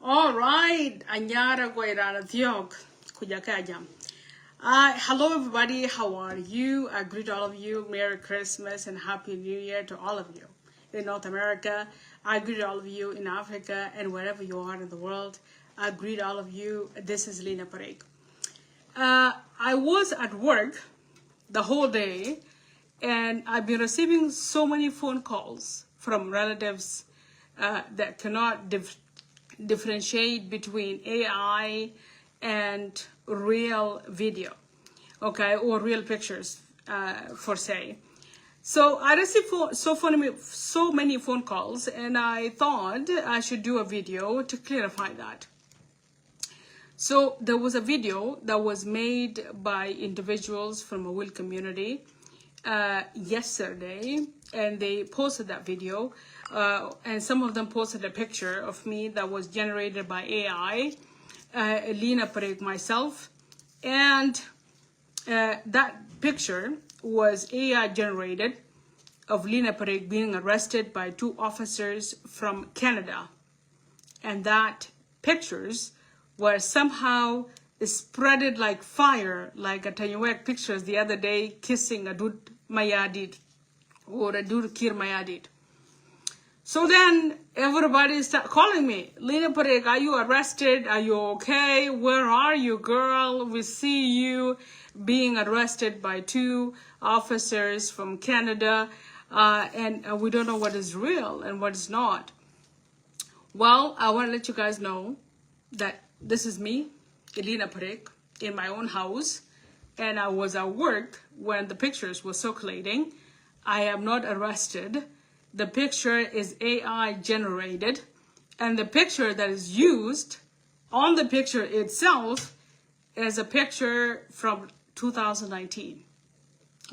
All right, Anyara Guairana Thiok, Kujakajam. Hello, everybody. How are you? I greet all of you. Merry Christmas and Happy New Year to all of you. In North America, I greet all of you. In Africa and wherever you are in the world, I greet all of you. This is Lina Parek. I was at work the whole day, and I've been receiving so many phone calls from relatives that cannot differentiate between AI and real video, okay, or real pictures, for say. So I received so many phone calls, and I thought I should do a video to clarify that. So there was a video that was made by individuals from a Aweil community yesterday, and they posted that video, and some of them posted a picture of me that was generated by AI, Lina Parek, myself, and that picture was AI generated of Lina Parek being arrested by 2 officers from Canada, and that pictures were somehow spreaded like fire, like a Tanyawek pictures the other day kissing a Dud Mayadid or a Dud Kir Mayadid. So then everybody started calling me, Lina Parek, are you arrested? Are you okay? Where are you, girl? We see you being arrested by 2 officers from Canada, and we don't know what is real and what is not. Well, I want to let you guys know that this is me, Lina Parek, in my own house, and I was at work when the pictures were circulating. I am not arrested. The picture is AI generated, and the picture that is used on the picture itself is a picture from 2019.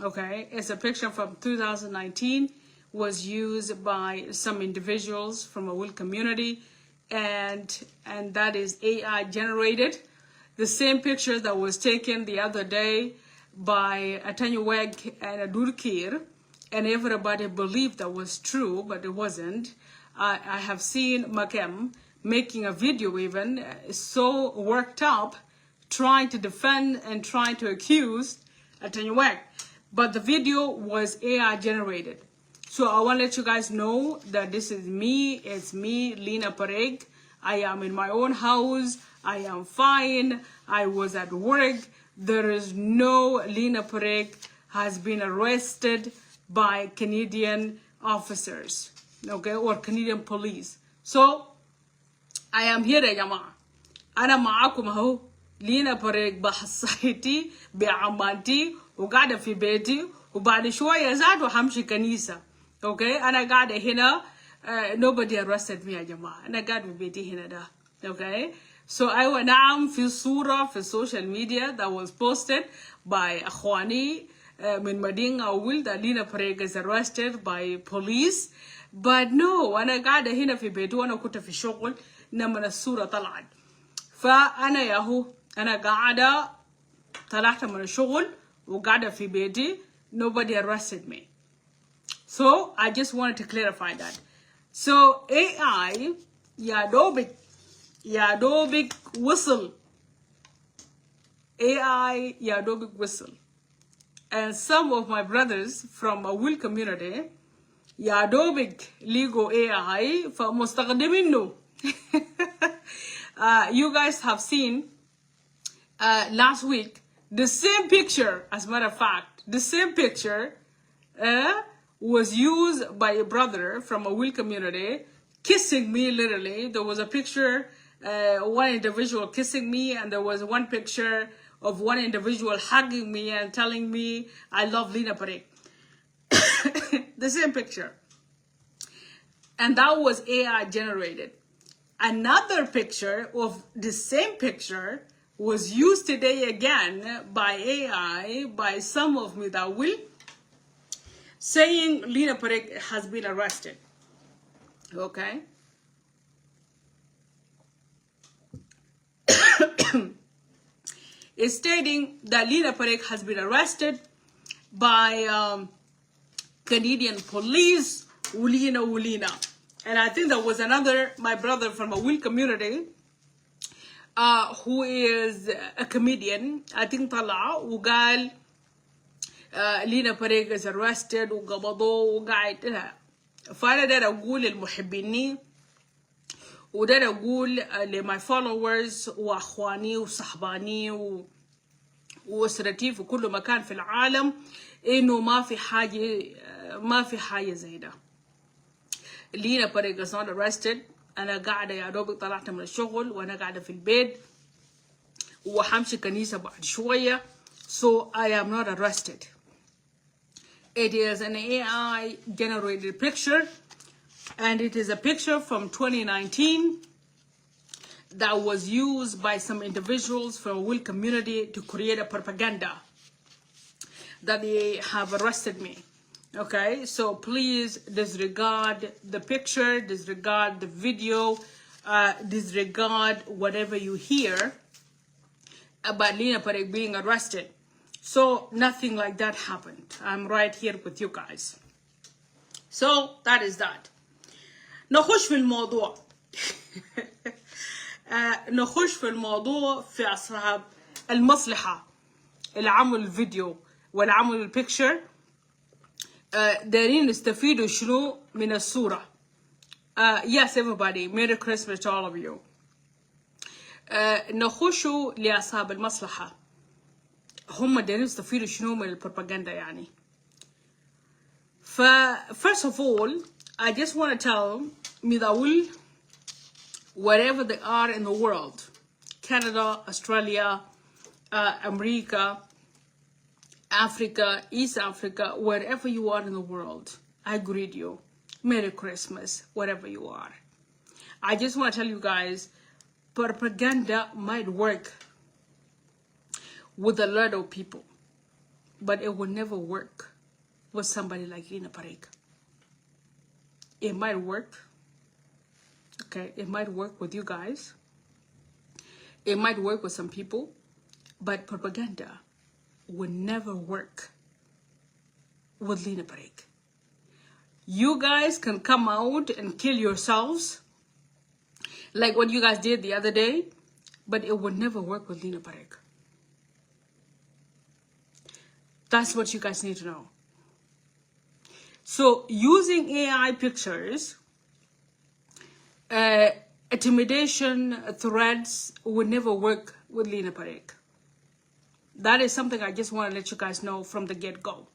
Okay, it's a picture from 2019, was used by some individuals from a Aweil community, and that is AI generated. The same picture that was taken the other day by Atanyaweg and a Durkir, and everybody believed that was true, but it wasn't. I have seen Makem making a video even, so worked up, trying to defend and trying to accuse Atanyaweg. But the video was AI generated. So I want to let you guys know that this is me. It's me, Lina Parek. I am in my own house. I am fine. I was at work. There is no Lina Parek has been arrested by Canadian officers, okay, or Canadian police. So I am here يا جماعة. أنا معاكم أهو. لينا بريك بحصيتي بعمانتي وقاعدة في بيتي وبعد شوية زاد وحمشي كنيسة. Okay, أنا قاعدة هنا. Nobody arrested me يا جماعة. أنا قاعدة في بيتي هنا ده. Okay, so أيوة نعم في صورة في social media that was posted by أخواني من مدينة Aweil that Lina Parek is arrested by police, but no, أنا قاعدة هنا في بيتي وأنا كنت في شغل لما الصورة طلعت. فأنا ياهو أنا قاعدة طلعت من الشغل وقاعدة في بيتي. Nobody arrested me. So I just wanted to clarify that. So AI يا دوبك whistle. AI يا دوبك whistle. And some of my brothers from a Aweil community يا دوبك ليجو AI فمستخدمينه. You guys have seen last week the same picture, as a matter of fact, the same picture was used by a brother from a Aweil community kissing me literally. There was a picture, one individual kissing me, and there was one picture of one individual hugging me and telling me, I love Lina Parek. The same picture. And that was AI generated. Another picture of the same picture was used today again by AI, by some of me that will, saying Lina Parek has been arrested. Okay? It's stating that Lina Parek has been arrested by Canadian police, Ulina. And I think there was another, my brother from a Aweil community, who is a comedian. I think طلع وقال لينا Parek is arrested وقبضوه وقاعد. فأنا داير أقول للمحبيني وداير أقول لماي followers وأخواني وصحباني وأسرتي في كل مكان في العالم إنه ما في حاجة زي ده. لينا Parek is not arrested. أنا قاعدة يا دوبك طلعت من الشغل وأنا قاعدة في البيت وحمشي كنيسة بعد شوية. So I am not arrested. It is an AI generated picture, and it is a picture from 2019 that was used by some individuals from the Aweil community to create a propaganda that they have arrested me. Okay, so please disregard the picture, disregard the video, disregard whatever you hear about Lina Parek being arrested. So nothing like that happened. I'm right here with you guys. So that is that. نخش في الموضوع. نخش في الموضوع في أصحاب المصلحة اللي عملوا الفيديو واللي عملوا البيكتشر. دارين يستفيدوا شنو من الصورة. Yes, everybody, Merry Christmas to all of you. نخشوا لأصحاب المصلحة. هم دارين يستفيدوا شنو من البروباغندا يعني. First of all, I just want to tell Aweil, wherever they are in the world, Canada, Australia, America, Africa, East Africa, wherever you are in the world, I greet you. Merry Christmas, wherever you are. I just want to tell you guys, propaganda might work with a lot of people, but it will never work with somebody like Lina Parek. It might work, okay? It might work with you guys. It might work with some people, but propaganda will never work with Lina Parek. You guys can come out and kill yourselves like what you guys did the other day, but it would never work with Lina Parek. That's what you guys need to know. So using AI pictures, intimidation, threats would never work with Lina Parek. That is something I just want to let you guys know from the get-go.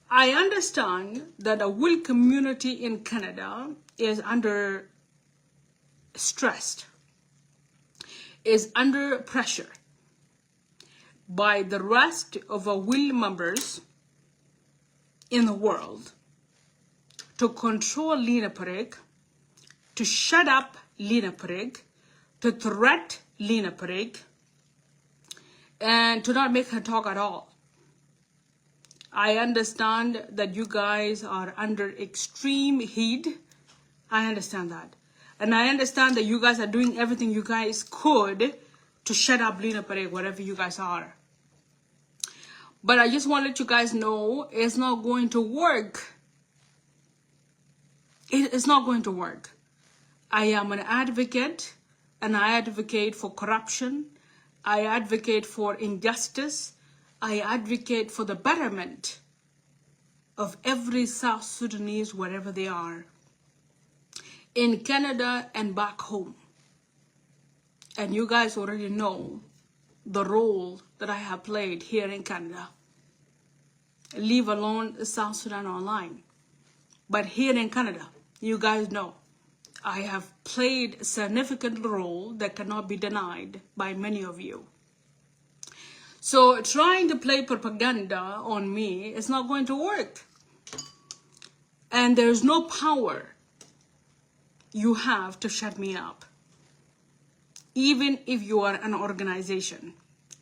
I understand that the Aweil community in Canada is under stressed, is under pressure by the rest of Aweil members in the world to control Lina Parek, to shut up Lina Parek, to threat Lina Parek, and to not make her talk at all. I understand that you guys are under extreme heat. I understand that. And I understand that you guys are doing everything you guys could to shut up Lina Parek, wherever you guys are. But I just want to let you guys know it's not going to work. It's not going to work. I am an advocate, and I advocate for corruption. I advocate for injustice. I advocate for the betterment of every South Sudanese, wherever they are, in Canada and back home. And you guys already know the role that I have played here in Canada, leave alone South Sudan online. But here in Canada, you guys know I have played a significant role that cannot be denied by many of you. So trying to play propaganda on me is not going to work. And there's no power you have to shut me up. Even if you are an organization,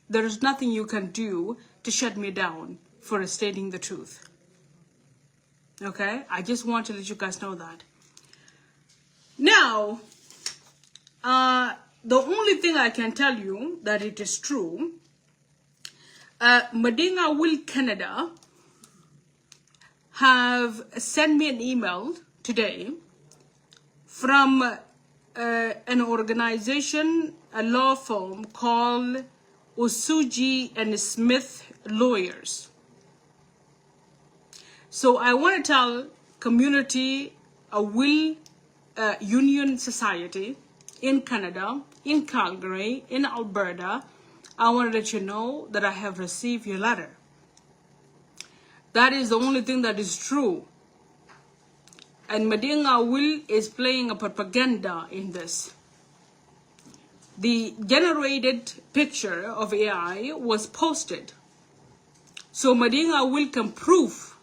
there is nothing you can do to shut me down for stating the truth. Okay? I just want to let you guys know that. Now, the only thing I can tell you that it is true, Aweil Canada have sent me an email today from an organization, a law firm called Osuji and Smith Lawyers. So I want to tell community, Aweil Union Society in Canada, in Calgary, in Alberta, I want to let you know that I have received your letter. That is the only thing that is true. And Mading Aweil is playing a propaganda in this. The generated picture of AI was posted. So Mading Aweil can prove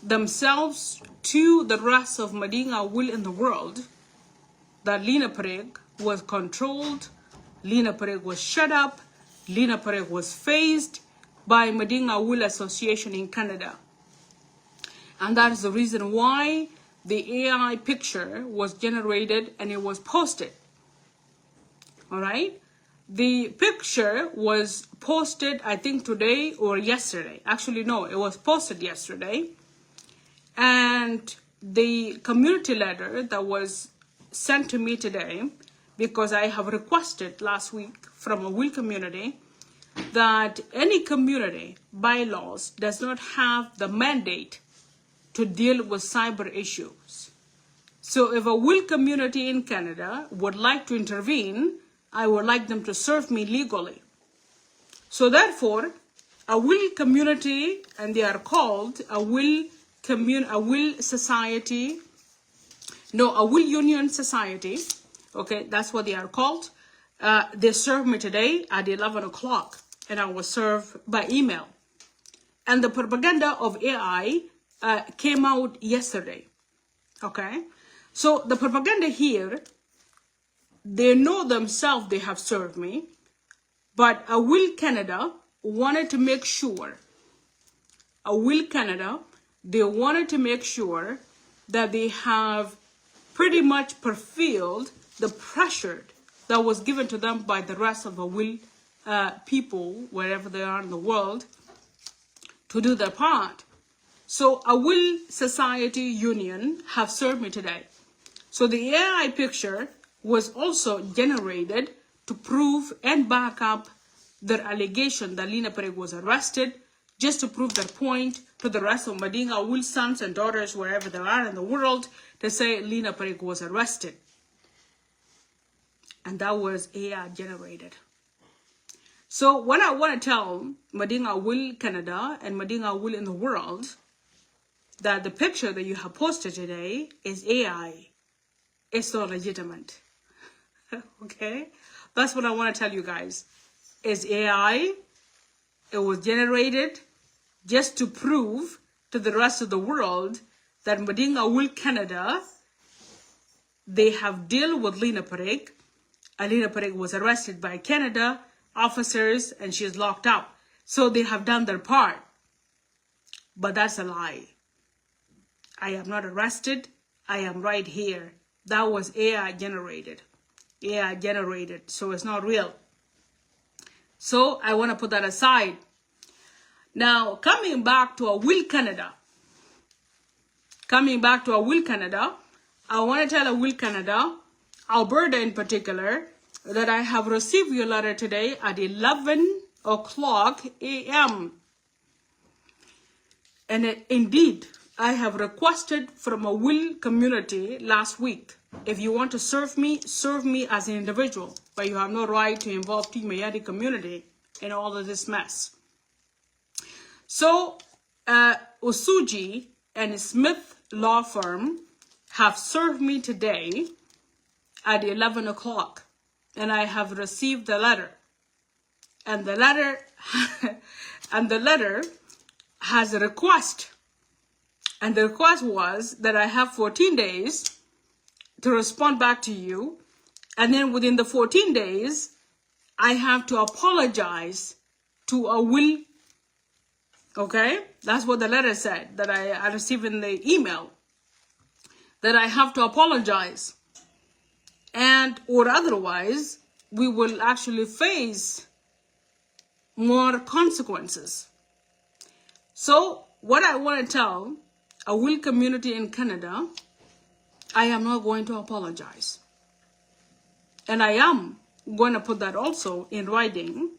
themselves to the rest of Mading Aweil in the world that Lina Parek was controlled, Lina Parek was shut up, Lina Parek was phased by Mading Aweil Association in Canada. And that is the reason why the AI picture was generated and it was posted. All right? The picture was posted, I think, today or yesterday. Actually, no, it was posted yesterday. And the community letter that was sent to me today, because I have requested last week from Aweil community that any community bylaws does not have the mandate to deal with cyber issues. So if a Aweil community in Canada would like to intervene, I would like them to serve me legally. So therefore, Aweil community, and they are called Aweil Society, no, Aweil Union Society, okay, that's what they are called. They served me today at 11 o'clock, and I was served by email. And the propaganda of AI came out yesterday, okay? So the propaganda here, they know themselves they have served me, but Aweil Canada wanted to make sure, Aweil Canada, they wanted to make sure that they have pretty much fulfilled the pressure that was given to them by the rest of Aweil people, wherever they are in the world, to do their part. So Aweil Society Union have served me today. So the AI picture was also generated to prove and back up their allegation that Lina Parek was arrested, just to prove their point to the rest of Mading Aweil sons and daughters, wherever they are in the world, to say Lina Parek was arrested. And that was AI generated. So what I want to tell Mading Aweil Canada and Mading Aweil in the world, that the picture that you have posted today is AI. It's not legitimate. Okay? That's what I want to tell you guys. It's AI. It was generated just to prove to the rest of the world that Mading Aweil Canada, they have dealt with Lina Parek. And Lina Parek was arrested by Canada officers and she is locked up. So they have done their part. But that's a lie. I am not arrested. I am right here. That was AI generated. AI generated. So it's not real. So I want to put that aside. Now, coming back to Aweil Canada. Coming back to Aweil Canada, I want to tell Aweil Canada, Alberta in particular, that I have received your letter today at 11 o'clock a.m. And indeed, I have requested from Aweil community last week, if you want to serve me as an individual, but you have no right to involve the Mayadi community in all of this mess. So, Osuji and Smith law firm have served me today at 11 o'clock, and I have received the letter. And the letter, has a request. And the request was that I have 14 days to respond back to you. And then within the 14 days, I have to apologize to Aweil. Okay? That's what the letter said that I received in the email. That I have to apologize. And, or otherwise, we will actually face more consequences. So, what I want to tell Aweil community in Canada, I am not going to apologize. And I am going to put that also in writing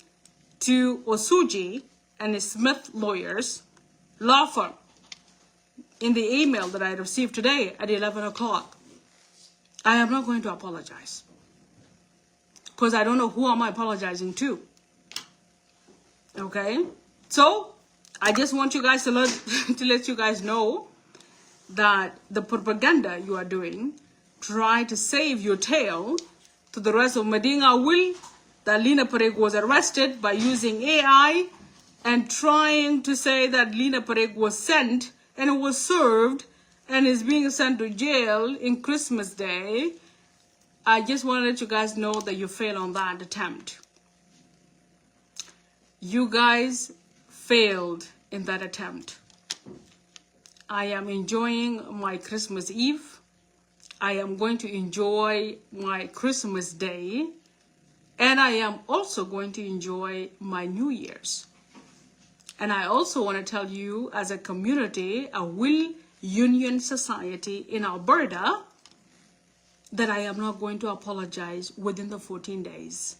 to Osuji and Smith lawyers, law firm, in the email that I received today at 11 o'clock. I am not going to apologize. Because I don't know who am I apologizing to. Okay? So, I just want you guys to let you guys know that the propaganda you are doing, try to save your tail to the rest of Medina Aweil, that Lina Parek was arrested by using AI and trying to say that Lina Parek was sent and was served and is being sent to jail in Christmas Day. I just want to let you guys know that you failed on that attempt. You guys failed in that attempt. I am enjoying my Christmas Eve. I am going to enjoy my Christmas Day. And I am also going to enjoy my New Year's. And I also want to tell you, as a community, a Aweil Union Society in Alberta, that I am not going to apologize within the 14 days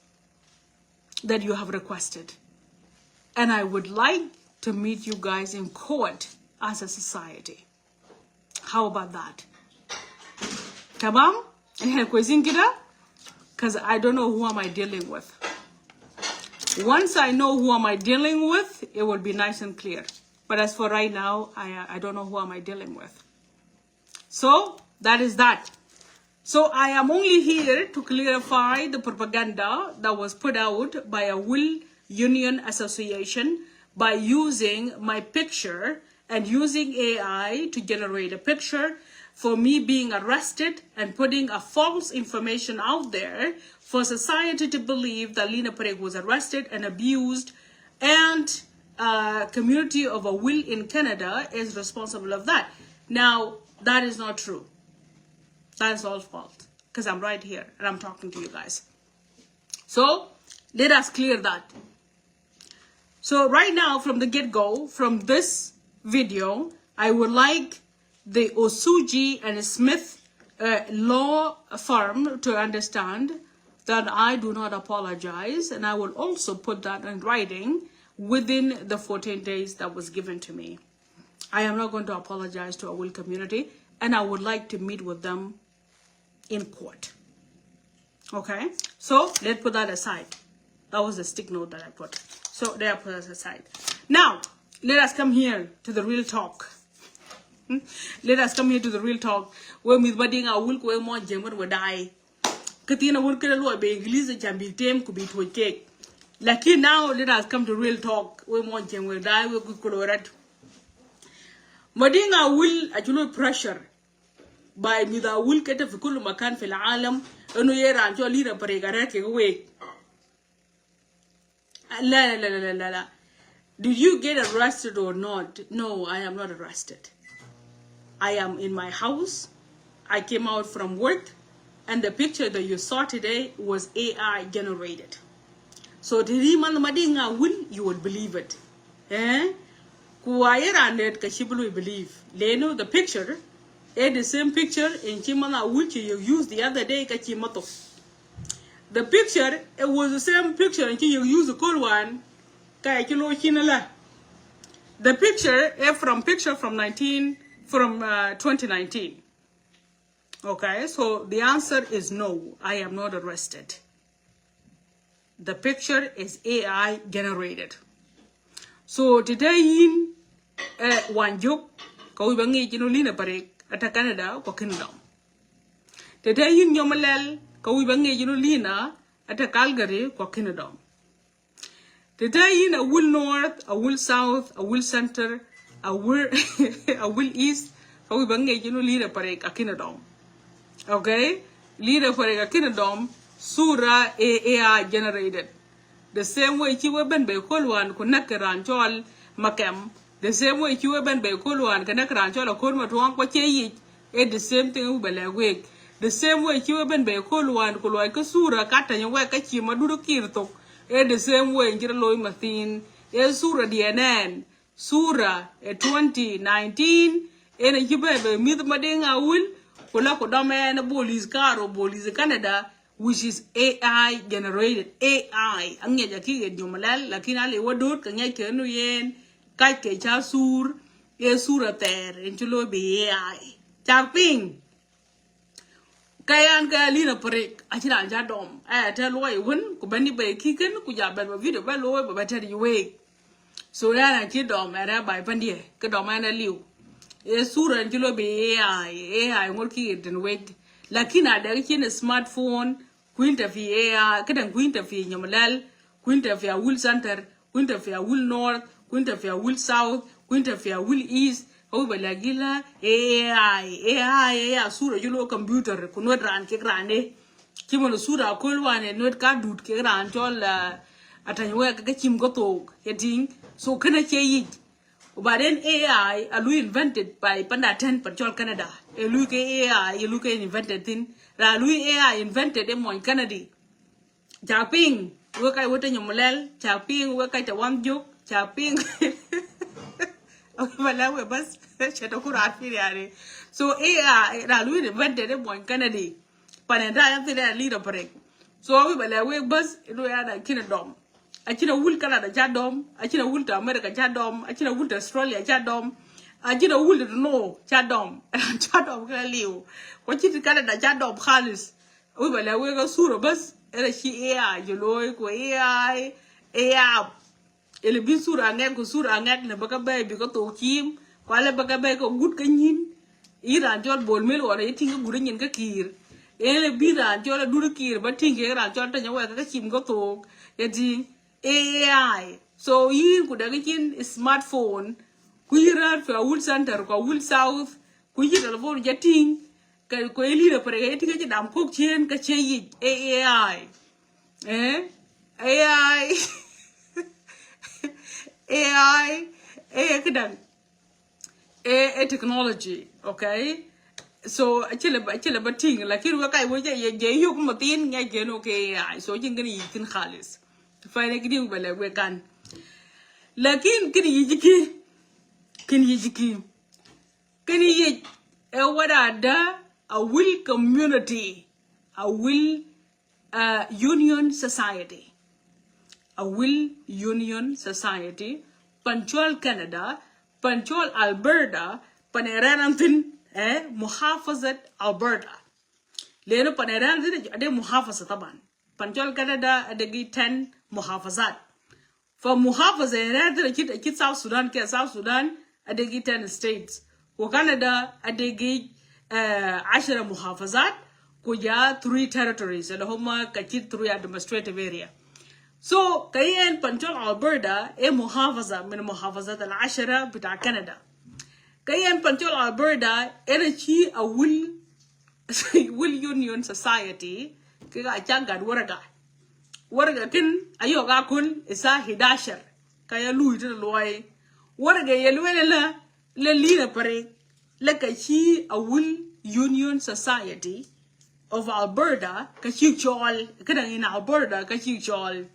that you have requested. And I would like to meet you guys in court as a society. How about that? Tamam? Because I don't know who am I dealing with. Once I know who am I dealing with, it will be nice and clear. But as for right now, I don't know who am I dealing with. So, that is that. So, I am only here to clarify the propaganda that was put out by a Aweil Union Association by using my picture and using AI to generate a picture for me being arrested and putting a false information out there for society to believe that Lina Parek was arrested and abused, and community of Aweil in Canada is responsible of that. Now, that is not true. That is all fault, because I'm right here and I'm talking to you guys. So, let us clear that. So right now, from the get-go, from this video, I would like the Osuji and Smith law firm to understand that I do not apologize, and I will also put that in writing within the 14 days that was given to me. I am not going to apologize to Aweil community, and I would like to meet with them in court. Okay? So, let's put that aside. That was the stick note that I put. So, there, put us aside. Now, let us come here to the real talk. Let us come here to the real talk. Where Miss Bading Aweil ko mo jemur wo dai. Katina wur kele lo be English jambi tem ku be to cake. Lucky now let us come to real talk. We mo jemur dai we ku kolorat. Bading Aweil ajulo pressure by Miss Aweil kete fi kullu makan fil alam anu yera anjo Lina Parek areke we. La. Did you get arrested or not? No, I am not arrested. I am in my house. I came out from work, and the picture that you saw today was AI generated. So you will believe it. Believe. Leno, the picture, the same picture in Chimana which you used the other day. The picture, it was the same picture until you use the cool one. The picture from 2019. Okay, so the answer is no. I am not arrested. The picture is AI generated. So today in Wanjuk, Kawibangi Lina Parek at Canada, Canada. Today in Yomalel, Kawibangi Lina at a Calgary, Canada. Today in Aweil North, Aweil South, Aweil Center, Aweil East, Kawibangi Lina Parek a Canada. Okay? Lina Parek a Canada, Sura AI generated. The same way you have been by Kolwan, Kunakaran, Chol, Makem. The same way you have been by Kolwan, Kanakaran, Chol, Kurma, Tuanquache, the same thing with the same way you have been by Kolwan, Koloika Sura, Katan, Wakachi, Maduro Kirto, the same way in Jiraloy Mathin, Sura DNN, Sura 2019, and a Jubebe, Mid Mading Aweil, kula ko domain police car or police Canada which is AI generated AI angya jaki nyomalal lakini ale wadut kanya kenu yen kai ke cha sur ye sura ter enchulo be AI chaping kayan ka Lina Parek achira ja dom te loy won ko bani be kiken ku ja ba video ba loy ba ter we so ya na chi dom era bai pandie ke dom ana liu e sura enchulo be AI ngol ki den we lakini ada kin smartphone Quinta fi AI, kadang Quinta fi Nyamalal, Quinta fi Aweil Center, Quinta fi Aweil North, Quinta fi Aweil South, Quinta fi Aweil East, kau balagila AI sura julo computer kunwet ran ke grande, kimono sura kulwane nwet ka dut ke ran chol atanywe ka chim goto yeting so kana che yi. But then AI alu invented by panda 10 per chol Canada. Elu ke AI elu ke invented thing. Ra lui AI invented em mon Canada. Chaping we kai wote nyomolel, chaping we kai tawam juk, chaping. Okay, bala we bas cheto kurat fi yare. So AI ra lui invented em mon Canada. Panenda yam tele Lina Parek. So we bala we bas do ya da kinadom. Achina wul Canada chadom, achina wul to America chadom, achina wul to Australia chadom. Achina wul to no chadom. Chadom ka liu. Wachiti Canada chadom khalis. We bala we go sura bas era shi AI joloy ko AI ele bi sura ngek ko sura ngek le baka bay bi ko to kim ko le baka bay ko gut ka nyin ira jol bol mel ora yitinga gure nyin ka kir ele bi ra jol dur kir ba tinge ra jol ta nyawa ka chim ko to yati AI so yin ku daga kin smartphone ku yira fa Aweil Center ko Aweil South ku yira telephone jating ka ko Lina Parek yati ka dam ko chen ka che yi AI AI AI kadang technology okay so achile bating lakini wakai woje ye yo kuma tin nga je no ke AI so jingani yikin khalis fa ne gidi bale we kan lakin kini yijiki e wada da Aweil community Aweil union society Aweil Union Society, Panchol Canada, Panchol Alberta, Paneranantin, Muhafazat Alberta. Leno Paneranantin, Ade Muhafazat Taban. Panchol Canada, Adegi 10 Muhafazat. For Muhafazat, a kid South Sudan, South Sudan, Adegi 10 states. For Canada, Adegi Ashera Muhafazat, Kuya 3 territories, and Homa Kachit 3 administrative area. So كيان بنتول ألبرتا محافظة من محافظات العشرة بتاع كندا. كيان بنتول ألبرتا شيء Aweil Union Society كيغا أجاعد ورقة كن أيوة كل إسا 11 كيا لوي تلوي ورقة يلوي لا Lina Parek لك شيء Aweil Union Society of Alberta كشيء شغل كده in Alberta كشيء شغل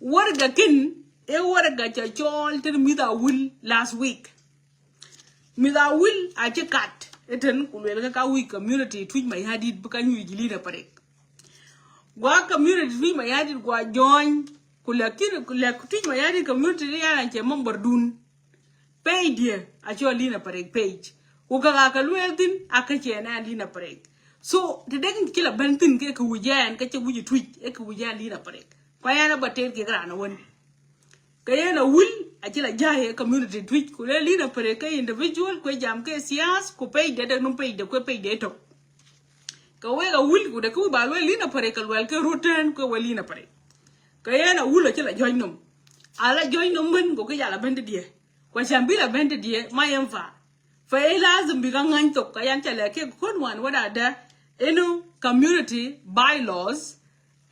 warga kin warga cha chol ten mida Aweil last week mida Aweil a che kat eten kulwel ka week community twij mai hadid buka nyu Lina Parek gwa community twij mai hadid gwa join kulakin twij mai hadid community ya che member dun page a cho Lina Parek page uka ka lwel tin aka che na Lina Parek so te degin kila bantin ke ku wujan ka che wuji twij e ku wujan Lina Parek Payana bater ke grana won kayana Aweil ajila jahe community twitch ko Lina Parek individual ko jam ke sias ko pay de no pay de ko pay de to ka we Aweil ko de ko ba Lina Parek wel ke roten ko Lina Parek kayana Aweil ajila join nom ala join nom ben ko ke yala bende die ko chambila bende die mayem fa lazim bi gangan to kayan tele ke kon wan wada da community bylaws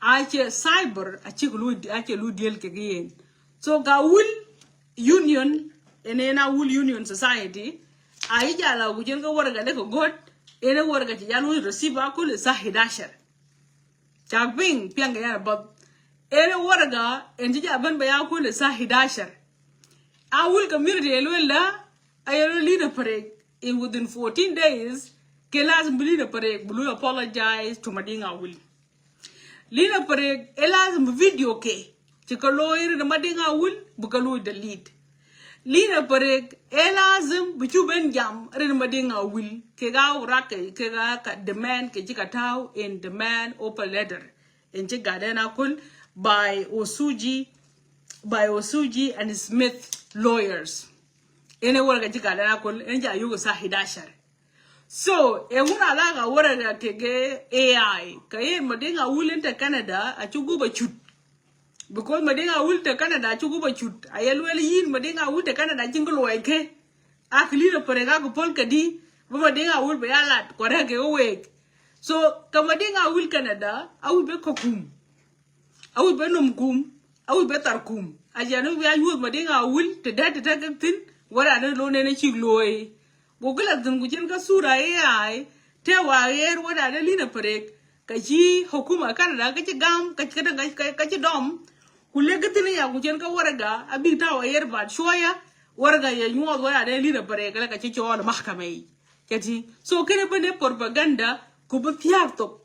ache cyber ache lu deal ke gen so ga Aweil union enena Aweil Union Society ai jala gujen ga warga de ko god ene warga ti jalu receive akul sa 11 chaping pianga ya bab ene warga enji jaban ba yakul sa 11 Aweil community elwela ayelo Lina Parek in within 14 days Kelazim Lina Parek, blue apologize to Madinga Aweil. Lina Parek, Elazim video ke. Chikaloir the Madinga Aweil, Bukalu the lead. Lina Parek, Elazim, Bichu Benjam, Ren Madinga Aweil, Kega Rake, Kega demand Kejikatao in demand open letter. In Chigadena Kul by Osuji and Smith lawyers. Anywhere Kejikadena Kul, Enja Yugosa Hidashar. So, una laga wara kege AI. Kaye Madinga Aweil into Canada, a chuguba chut. Because Madinga Aweil to Canada, chuguba chut. Ayelwell yin Madinga Aweil to Canada, jingle wake. Aklina Parega Polka di, Madinga Aweil be alat, Korake awake. So, Kamadinga Aweil Canada, I will be kokum. I will be numkum, I will be tarkum. As you know, we are using Madinga Aweil to that thing, what I don't know any chigloy. Bogala Dungujan Kasura AI, Tewa air what I Lina Parek, Kaji, Hokuma Canada, Kachigam, Kachidom, Kulegatina, Wujanka Waraga, a big tower air but Shoya, Waraga, you are where I Lina Parek, like a chicho or Mahkame. Getting so Kenapane propaganda, Kubutiarto,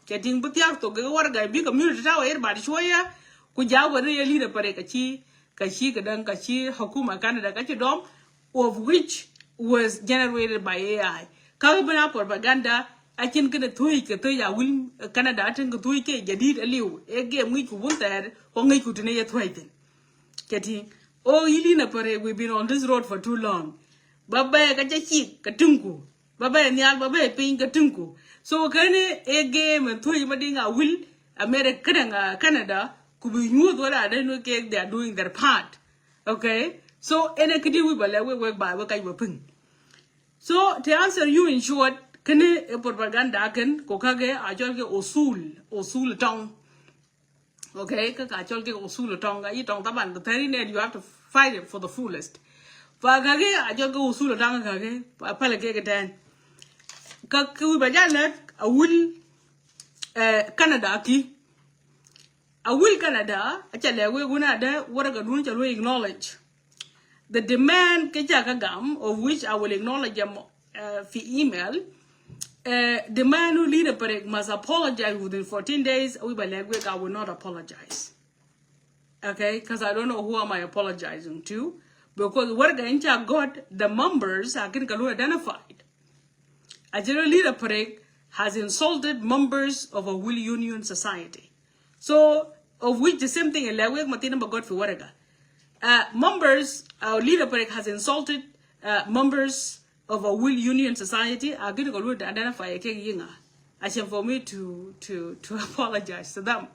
getting Butiarto, Waraga, big community tower air but Shoya, Kujawa Lina Parekachi, Kashi, Kadankachi, Hokuma Canada, Kachidom, of which was generated by AI. Kalbana propaganda, I can get a tweak, a toya will Canada, I think a tweak, a did a liu, a game week won't there, only could near tweeting. Getting, oh, Lina Parek, we've been on this road for too long. Baba, Kachi, Katunku, Baba and Yal Baba paying Katunku. So, can a game and toy Madinga will America, Canada, could be new what I don't know, they are doing their part. Okay? So, any kid we work by what I will ping. So, to answer you in short, can a propaganda can Kokage, I jolke Osul tongue. Okay, Kakacholke Osul tongue, I eat on Taban, the 30 net, you have to fight it for the fullest. Fagage, I jolke Osul tongue, Kage, Palakatan. Kaku Bajana, a will Canada ki. A will Canada, actually, we're going to what I can acknowledge. The demand Kejakagam, of which I will acknowledge them via email, the man who lead a Parek must apologize within 14 days. I will not apologize. Okay, because I don't know who am I apologizing to. Because what the got the members are going to identified. A general leader Parek has insulted members of a Will Union Society. So, of which the same thing in Lewek Matina got for Waraga. Members, our leader Parek has insulted members of a Will Union Society. I'm going to go to identify a Yinga. I shall for me to apologize to them.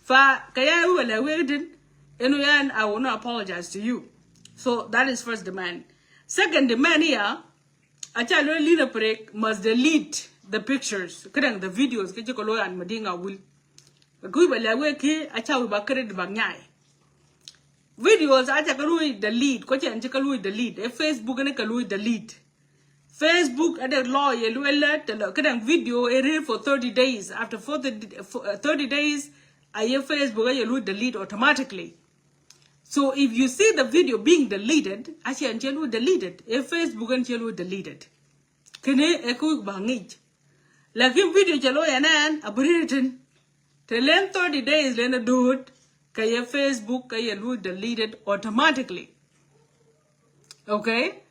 For Kaya I will not apologize to you. So that is first demand. Second demand here, a child leader Parek must delete the pictures, the videos, and Madinga will. A child will credit Banyai. Videos I take the lead, coach and take the lead. A Facebook and the lead. Facebook and the law you video a for 30 days. After 30 days, I have Facebook you delete automatically. So if you see the video being deleted, I can tell you deleted. A Facebook and tell you deleted. Can I quick bangage? Like if video jalo and a Britain. Till 30 days, then do it. Kaya Facebook, kaya deleted automatically. Okay?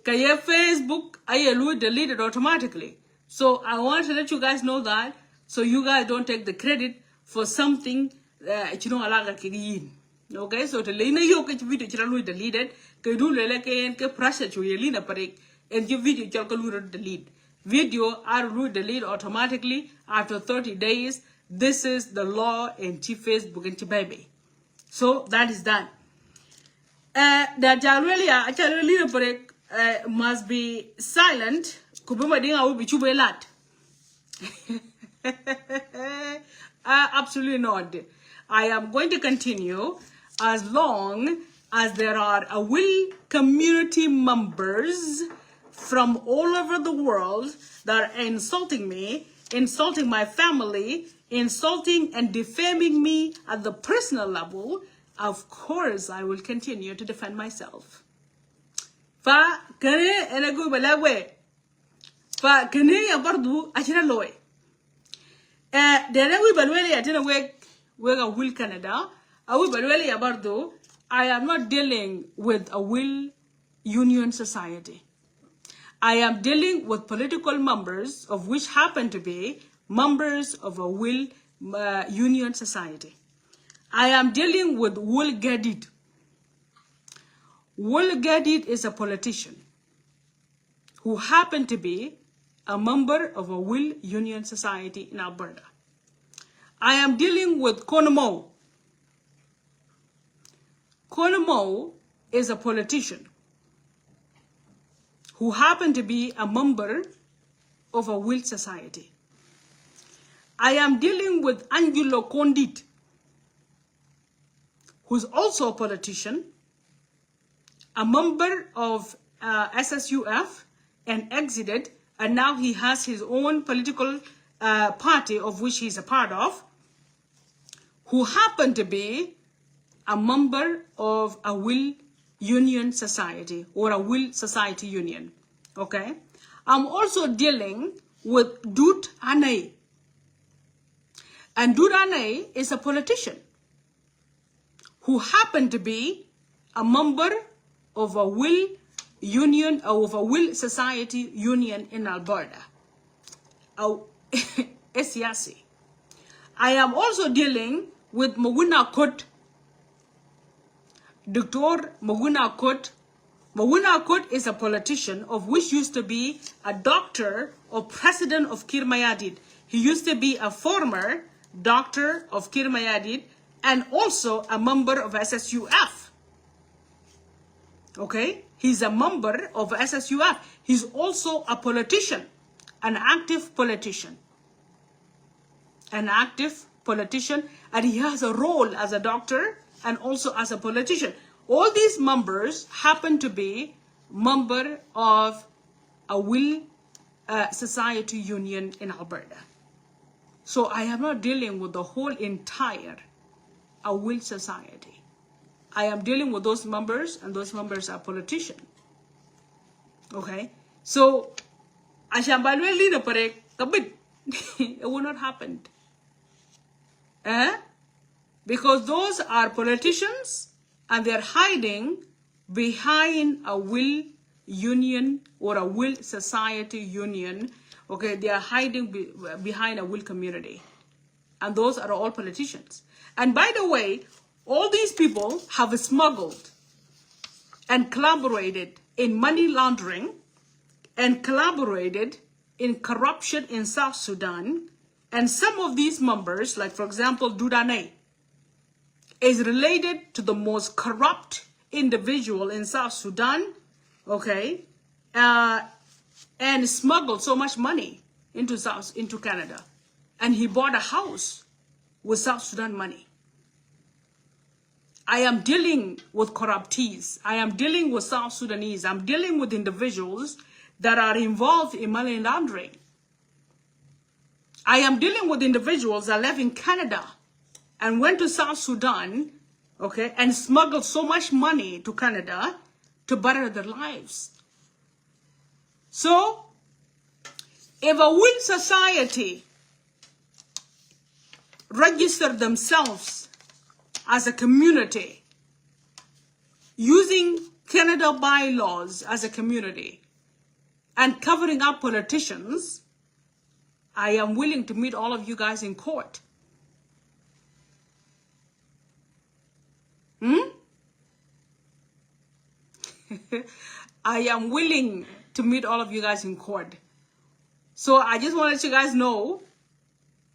Kaya Facebook, kaya deleted automatically. So I want to let you guys know that, so you guys don't take the credit for something alaga kiyin. Okay? So to Lina yo ke video chiralu deleted, ke do lele ke ke pressure to Lina Parek, and your video chalkalu delete. Video are delete automatically after 30 days. This is the law in Facebook and baby. So that is done. That actually must be silent. Kubumadinga will be chubelat. Absolutely not. I am going to continue as long as there are Aweil community members from all over the world that are insulting me, insulting my family, insulting and defaming me at the personal level. Of course, I will continue to defend myself. Fa kare enagu balagwe. فكني برضو أشيل لوي ده we بالولي أتنا we will Canada أوي بالولي برضو I am not dealing with a will union society. I am dealing with political members of which happen to be members of a will union society. I am dealing with Will Gadid. Will Gadid is a politician who happened to be a member of a will union society in Alberta. I am dealing with Konomo. Konomo is a politician who happened to be a member of a will society. I am dealing with Angelo Condit, who's also a politician, a member of SSUF, and exited, and now he has his own political party of which he's a part of, who happened to be a member of a will union society or a will society union. Okay, I'm also dealing with Dut Anay, and Dut Anay is a politician who happened to be a member of a will union, of a will society union in Alberta. I am also dealing with Moguna Kot, Dr. Moguna Kot. Moguna Kot is a politician of which used to be a doctor or president of Kirmayadid. He used to be a former doctor of Kirmayadid and also a member of SSUF. Okay, he's a member of SSUF. He's also a politician, an active politician. An active politician, and he has a role as a doctor and also as a politician. All these members happen to be member of a will society union in Alberta. So I am not dealing with the whole entire a will society. I am dealing with those members, and those members are politicians. Okay, so Lina Parek, it will not happen. Because those are politicians and they're hiding behind a will union or a will society union. Okay, they are hiding behind a will community. And those are all politicians. And by the way, all these people have smuggled and collaborated in money laundering and collaborated in corruption in South Sudan. And some of these members, like for example, Dudane, is related to the most corrupt individual in South Sudan, okay, and smuggled so much money into Canada. And he bought a house with South Sudan money. I am dealing with corruptees. I am dealing with South Sudanese. I'm dealing with individuals that are involved in money laundering. I am dealing with individuals that live in Canada and went to South Sudan, okay, and smuggled so much money to Canada to better their lives. So, if a will society register themselves as a community using Canada bylaws as a community and covering up politicians, I am willing to meet all of you guys in court. I am willing to meet all of you guys in court. So I just want to let you guys know,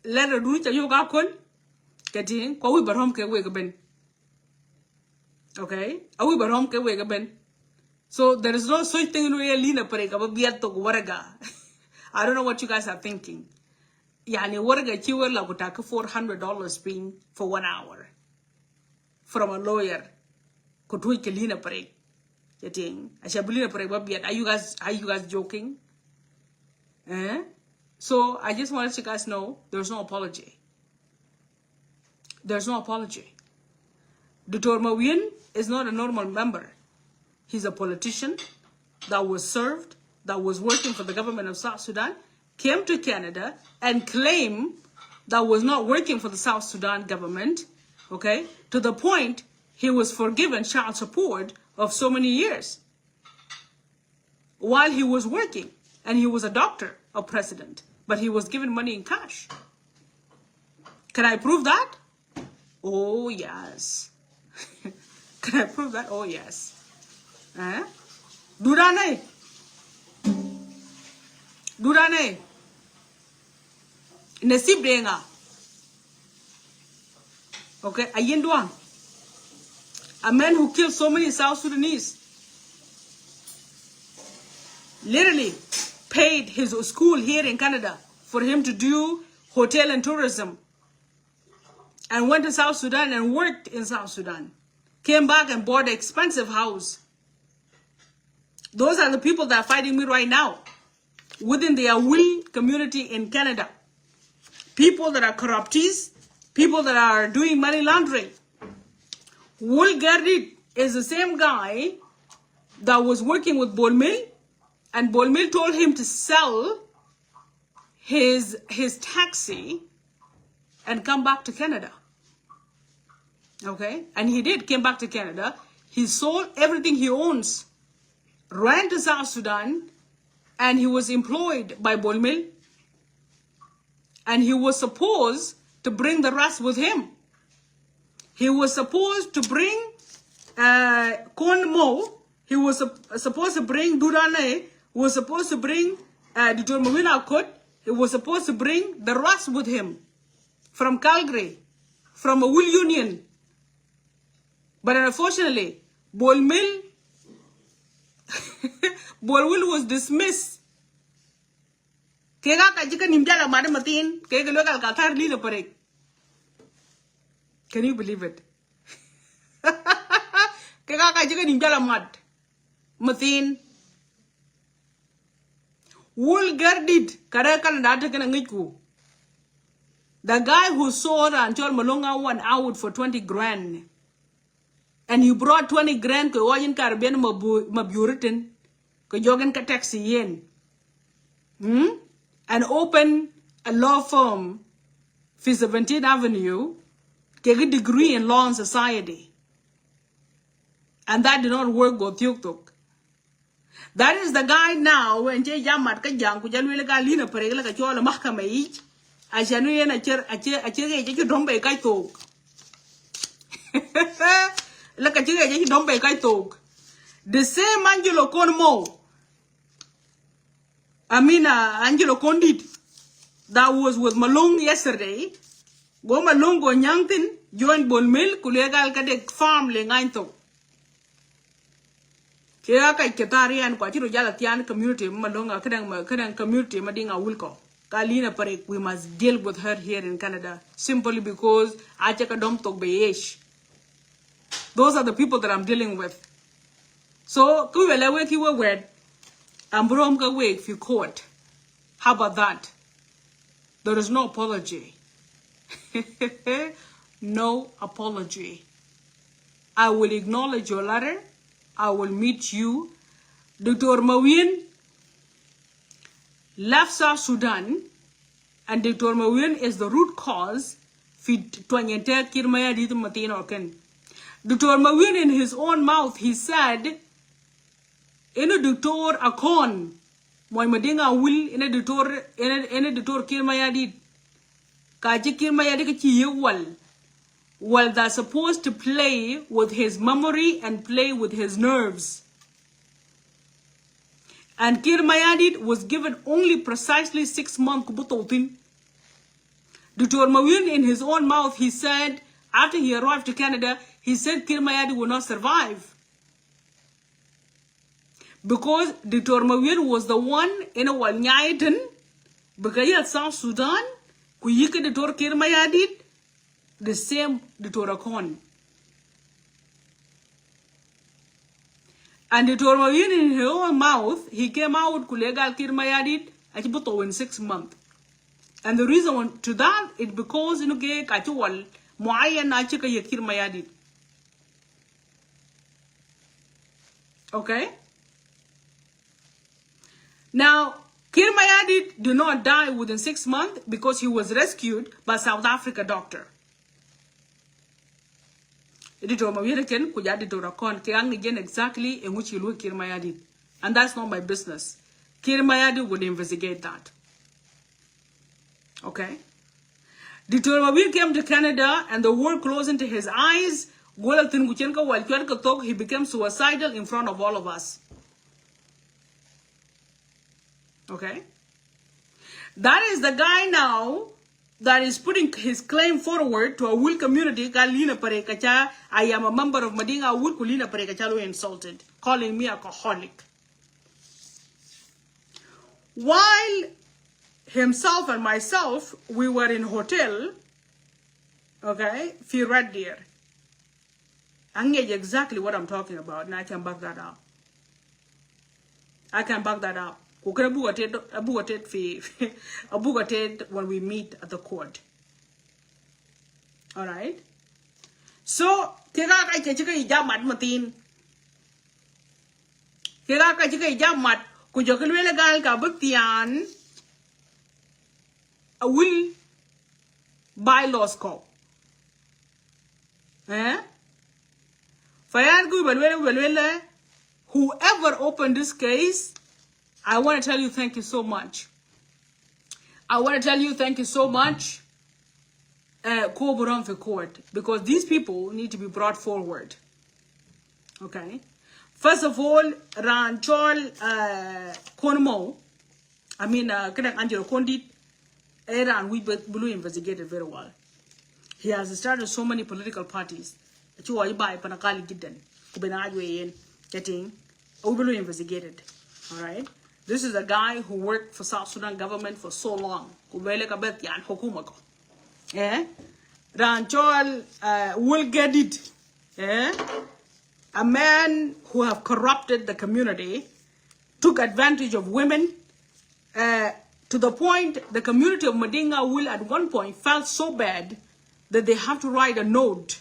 let her do it. You got one. Getting we but home ke wake ben. Okay, are we but home ke wake ben? So there is no such thing in Lina Parek about Biato Waraga. I don't know what you guys are thinking. Yani Waraga chiwer la kutaka $400 ping for 1 hour from a lawyer. Kutui ke Lina Parek. Getting Ashabulina Parek Biat. Are you guys joking? So I just wanted you guys know there's no apology. There's no apology. Dr. Mawin is not a normal member. He's a politician that was served that was working for the government of South Sudan came to Canada and claimed that was not working for the South Sudan government, okay, to the point he was forgiven child support of so many years while he was working, and he was a doctor of president, but he was given money in cash. Can I prove that? Oh, yes. Can I prove that? Oh, yes. Durane. Durane. Nasib denga. Okay, Ayendwan. A man who killed so many South Sudanese. Literally paid his school here in Canada for him to do hotel and tourism. And went to South Sudan and worked in South Sudan. Came back and bought an expensive house. Those are the people that are fighting me right now within the Aweil community in Canada. People that are corruptees, people that are doing money laundering. Will Gerdit is the same guy that was working with Bolmil, and Bolmil told him to sell his taxi and come back to Canada. Okay? And he did, came back to Canada. He sold everything he owns, ran to South Sudan, and he was employed by Bolmil. And he was supposed to bring the rest with him. He was supposed to bring Konmo. He was supposed to bring Durane. He was supposed to bring Dr. Mawina Kot. He was supposed to bring the rest with him from Calgary, from a Will Union. But unfortunately, Bolmil was dismissed. Kega kajika nimjala madamatin. Kega local katar Lina Parek. Can you believe it? Kega kajika nimjala mad matin. Wool Gerdit Karakan Datakan Niku. The guy who sold until Malonga went out for 20 grand. And he brought 20 grand to Oyen Caribbean Maburitan, to Jogan taxi yen. And open a law firm for 17th Avenue, get a degree in law and society. And that did not work go Thioktok. That is the guy now, and Jay Yamat Kajang, Kujalwila Lina Parek, like a chola Mahkamai. I shall know a chair, don't be Kaito. Like a chair, don't be Kaito. The same Angelo Conmo, Angelo Condit, that was with Malong yesterday. Go Malong go Nyangtin, joined Bolmil, Kulegal Kadek farm Lengaito. Kaya kay Katarian, Quatiro Jalatian community, Malonga Kadang community, Madinga Wilco. Lina Parek, we must deal with her here in Canada simply because I check a dump talk beyesh. Those are the people that I'm dealing with. So, Kuwele you were wed, and Bromka wake if you court. How about that? There is no apology. No apology. I will acknowledge your letter. I will meet you. Dr. Mawin left South Sudan, and Dr. Mawin is the root cause for Twanyente Kirmaya Dito Matinoken. Dr. Mawin, in his own mouth, he said, in a Dr. Akon, Moy Madinga will in a Dr. Kirmaya Dit Kaji Kirmaya Diki well, they're supposed to play with his memory and play with his nerves. And Kir Mayadit was given only precisely 6 months. Dr. Mawin, in his own mouth, he said, after he arrived to Canada, he said Kir Mayadit will not survive. Because Dr. Mawin was the one in a Walnyaitan, because South Sudan, Kuyika Dr. Kir Mayadit, the same Dr. Akon. And Dr. Mawin, in his own mouth, he came out Kulegal Kirmayadit in 6 months. And the reason to that is because in the Katual, Moaya Nachika Kirmayadit. Okay? Now, Kir Mayadit did not die within 6 months because he was rescued by South Africa doctor. Editor Mawiraken kuja editor kon kiang exactly in which you look Kir Mayadit. And that's not my business. Kir Mayadit would investigate that. Okay? Editor Mawir came to Canada and the world closed into his eyes. He became suicidal in front of all of us. Okay? That is the guy now that is putting his claim forward to a Aweil community. Lina Parek, I am a member of Madinga Aweil. Lina Parek insulted, calling me a alcoholic. While himself and myself, we were in hotel, okay, for Red Deer. I get exactly what I'm talking about, and I can back that up. I can back that up. When we meet at the court. All right. So, kira kai chika ijamat matin. Kira kai chika ijamat kujokulwe legal ka buktian. Aweil bylaws ko. Fayan ku balwele. Whoever opened this case, I want to tell you thank you so much. I want to tell you thank you so much. For court, because these people need to be brought forward. Okay. First of all, Ranchol Konmo, I mean, Angelo Kondit, and we blue investigated very well. He has started so many political parties. Getting blue investigated. All right. This is a guy who worked for South Sudan government for so long. Ranchol will get it. A man who have corrupted the community, took advantage of women, to the point the community of Madinga will at one point felt so bad that they have to write a note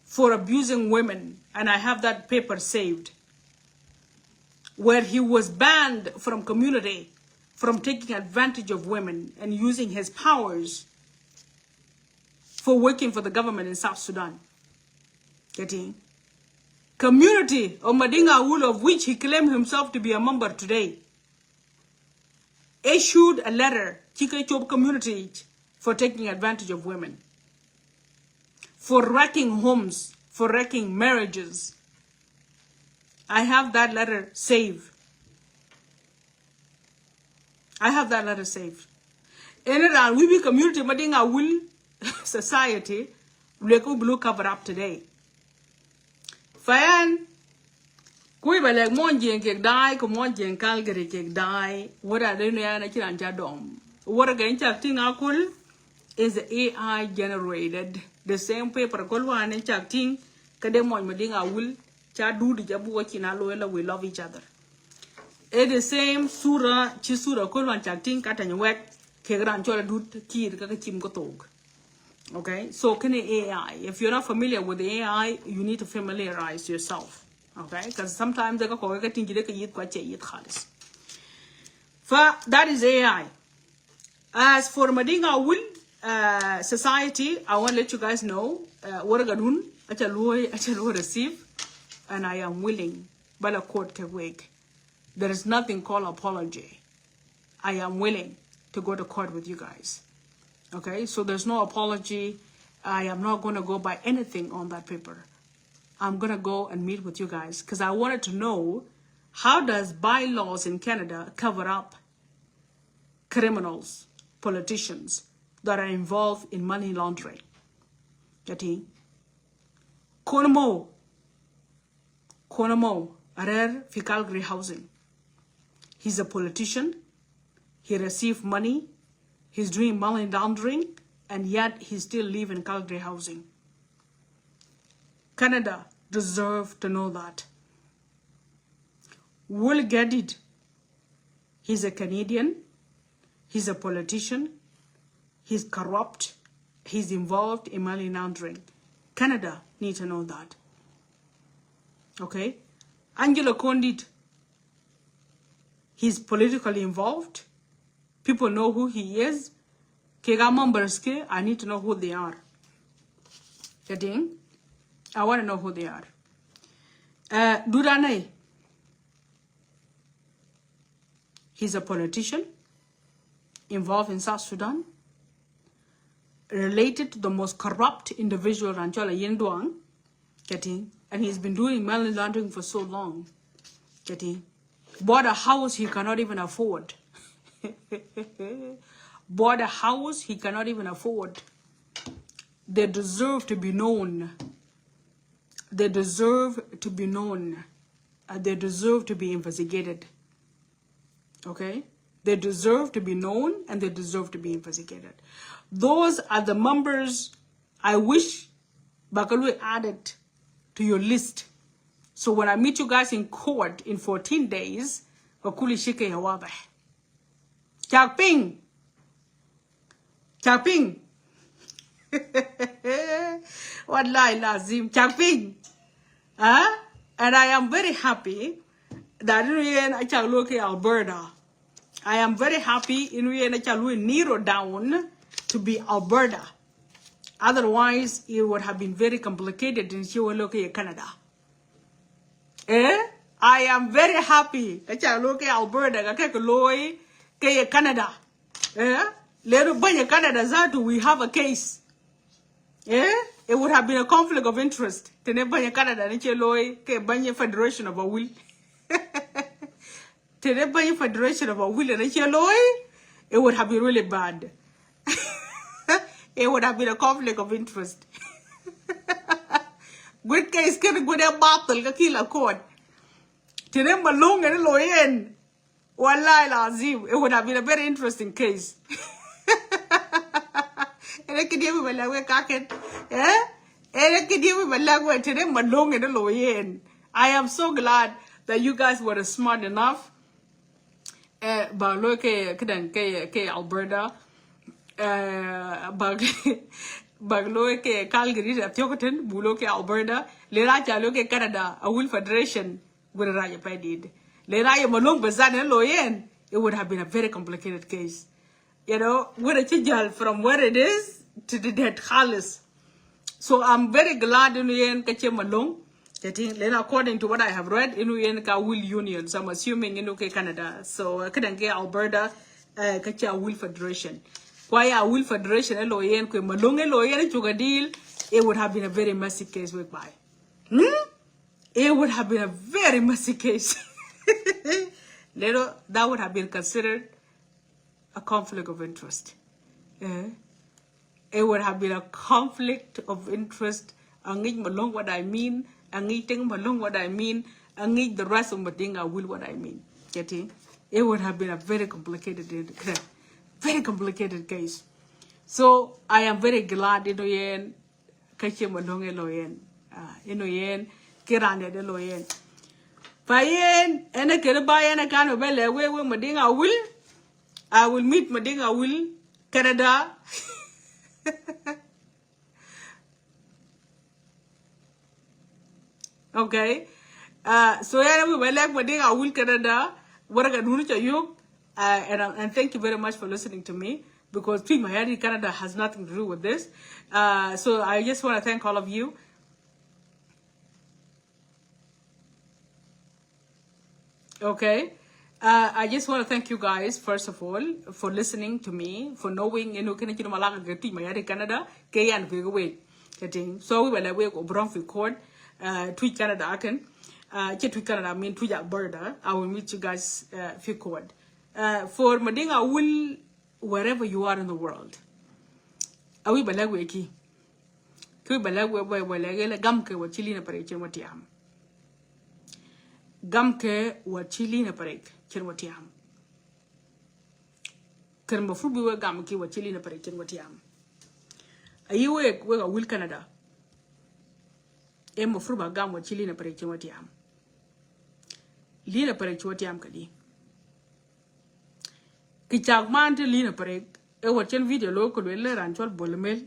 for abusing women. And I have that paper saved, where he was banned from community from taking advantage of women and using his powers for working for the government in South Sudan. Getting? Community of Madinga Aweil, of which he claimed himself to be a member today, issued a letter, Chika Chob community, for taking advantage of women, for wrecking homes, for wrecking marriages. I have that letter saved. I have that letter saved. In it, we be community Madinga Aweil society, we blue cover up today. Fayan, kui balek monjing kek die, ko monjing Calgary kek die. What I don't know, na chiran jadom. What again? Chakting akul is AI generated. The same paper kolwa and chakting kade mon Madinga Aweil. We love each other. It the same sura chisura kolwan chakting katanyawek kegran chola dut kir kakachim kotog. Okay, so can AI? If you're not familiar with the AI, you need to familiarize yourself. Okay, because sometimes they go that is AI. As for Madinga Aweil society, I want to let you guys know what I gadun achalo receive. And I am willing, but a court can wait. There is nothing called apology. I am willing to go to court with you guys. Okay, so there's no apology. I am not going to go by anything on that paper. I'm going to go and meet with you guys because I wanted to know, how does bylaws in Canada cover up criminals, politicians that are involved in money laundering? Getting? Konomo, Arer fi Calgary housing. He's a politician. He received money. He's doing money laundering, and yet he still lives in Calgary housing. Canada deserves to know that. We'll get it. He's a Canadian. He's a politician. He's corrupt. He's involved in money laundering. Canada needs to know that. Okay, Angelo Condit, He's politically involved. People know who he is. Kega members ke, I need to know who they are. Getting? I want to know who they are. Duranay. He's a politician involved in South Sudan, related to the most corrupt individual, Ranchola Yinduang, getting, and he's been doing money laundering for so long, getting, bought a house he cannot even afford. Bought a house he cannot even afford. They deserve to be known. They deserve to be known. They deserve to be investigated. Okay? They deserve to be known and they deserve to be investigated. Those are the members I wish Bakalu added to your list. So when I meet you guys in court in 14 days, Bakuli Shike Yawabe. Chakping. Chakping. Wallahi lazim. Chakping. And I am very happy that in Alberta. I am very happy in Nero down to be Alberta. Otherwise, it would have been very complicated in Canada. I am very happy that Alberta, Canada. Canada, we have a case. It would have been a conflict of interest. Canada, Federation of Aweil. Federation of Aweil, it would have been really bad. It would have been a conflict of interest. Good case, can go there battle, kill a court. Malung and Loyen. Wallahi lazim, it would have been a very interesting case. And I could give him a language cacket. And I could give him a language to them Malung and Loyen. I am so glad that you guys were smart enough. Baglo ke Alberta, baglo ke Calgary, Tiokoton, bulo ke Alberta, lera jalo ke Canada, Aweil Federation, would Raya did. Lera Malung Bazan and Loyen, it would have been a very complicated case. You know, with a chijal from where it is to the dead Halis. So I'm very glad in Loyen Kache Malung. According to what I have read, in Aweil Union, so I'm assuming in Canada. So I couldn't get Alberta, Aweil Federation. Why Aweil Federation, Loyen, Malunga Loyen, took a deal, it would have been a very messy case with by. It would have been a very messy case. That would have been considered a conflict of interest. It would have been a conflict of interest. Malung what I mean. Anging Malung what I mean, anging the rest of Mading Aweil what I mean. Getting it would have been a very complicated case. So I am very glad in Oyen Kache Malung Eloyen, Inoyen, Kirane de Loyen. Fayen and a Kirabai and a kind of belly away with Mading Aweil. I will meet Mading Aweil, Canada. Okay, so yeah, we were like Aweil Canada. What I can do to you, and thank you very much for listening to me, because Mayari Canada has nothing to do with this. So I just want to thank all of you. Okay, I just want to thank you guys first of all for listening to me, for knowing Mayari Canada. So we were like we go Bromfield Court. Tweet Canada, I can. Tweet Canada, I mean tweet Alberta. I will meet you guys few court. For Mading Aweil, wherever you are in the world. Awi balagwe ki. Kui balagwe balagele gamke wa chili na parek chermatiam. Gamke wa chili na parek chermatiam. Kerma frubi wa gamke wa chili na parek chermatiam. Ayiwe we Aweil Canada. Emo fruba gam wa chili na parek chermatiam. Lina parek chermatiam kadi. Kichak mante Lina parek. E watchen video loko lwele ranchol bolmel.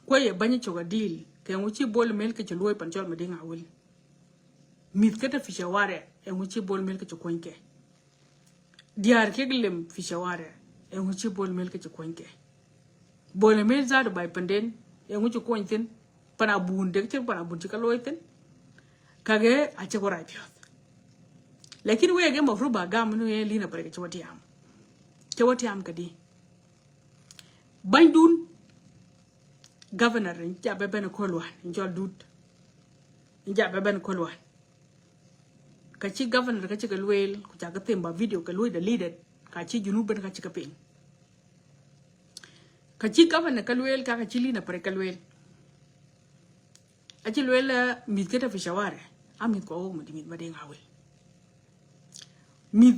Kwa ye banyi choga deal. Kaya nguchi bolmel ke chuluwe panchol Mading Aweil. Mit kata fishaware e nguchi bolmel ke chukwenke. diar ke glim fi shawara en wuci bol mel ke kwanke bol mel za da bai panden en wuci kwantin pana bun de ke pana bun ka loiten kage a ce ko rafiya lakin we ga mafru ba ga mun ye Lina Parek ke wati am kadi bandun governor in jabe ben kolwa in jol dud in jabe ben kolwa ka ci governor ka ci ga luel ku ta ga temba video ka luel da leader ka ci junu ben ka ci ka pin ka ci governor ka luel ka ci Lina Parek ka luel a ci luel mi ke ta fi shawara amit ko mo dimit ba de ngawel mi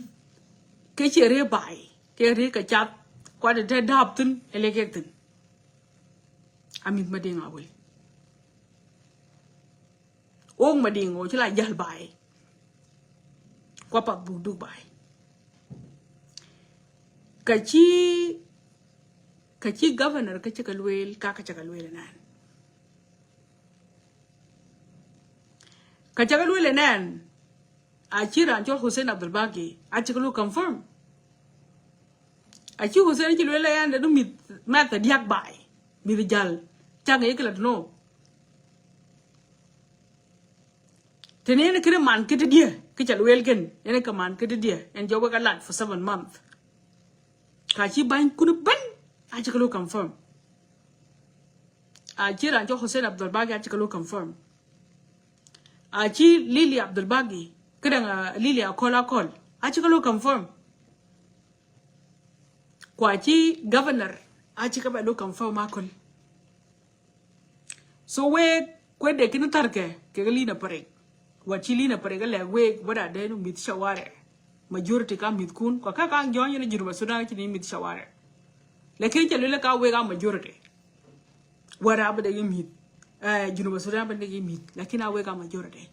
ke ci re bai ke re ka chat kwa de dab tin eleketin amit ma de ngawel ong ma dingo ci la jal bai kwa pak bu du bai ka ci governor ka ci ka luel ka ci ka luel nan ka ci ka luel nan a ci ran jol Hussein Abdul Bagi a ci ka lu confirm a ci Hussein ci luel yan da mit mata diak bai mi jal changa yekla no tenene kire man kete dia ke chal welken ene ka man kete dia en joba ka lat for 7 months ka ci ban kunu ban a ci ka lu confirm a ci ran jol Hussein Abdul Bagi a ci ka lu confirm a ci Lili Abdul Bagi kadang Lili akola call a ci ka lu confirm kwa ci governor a ci ka ba lu confirm akol so we kwede kinu tarke ke Lina Parek wachi Lina Parek le we wada de no mit shaware majority ka mit kun ko ka kan jonye ne jurba sudan ci ni mit shaware le ke ci le ka we ga majority wara ba de mit jurba sudan ba de mit lakina we ga majority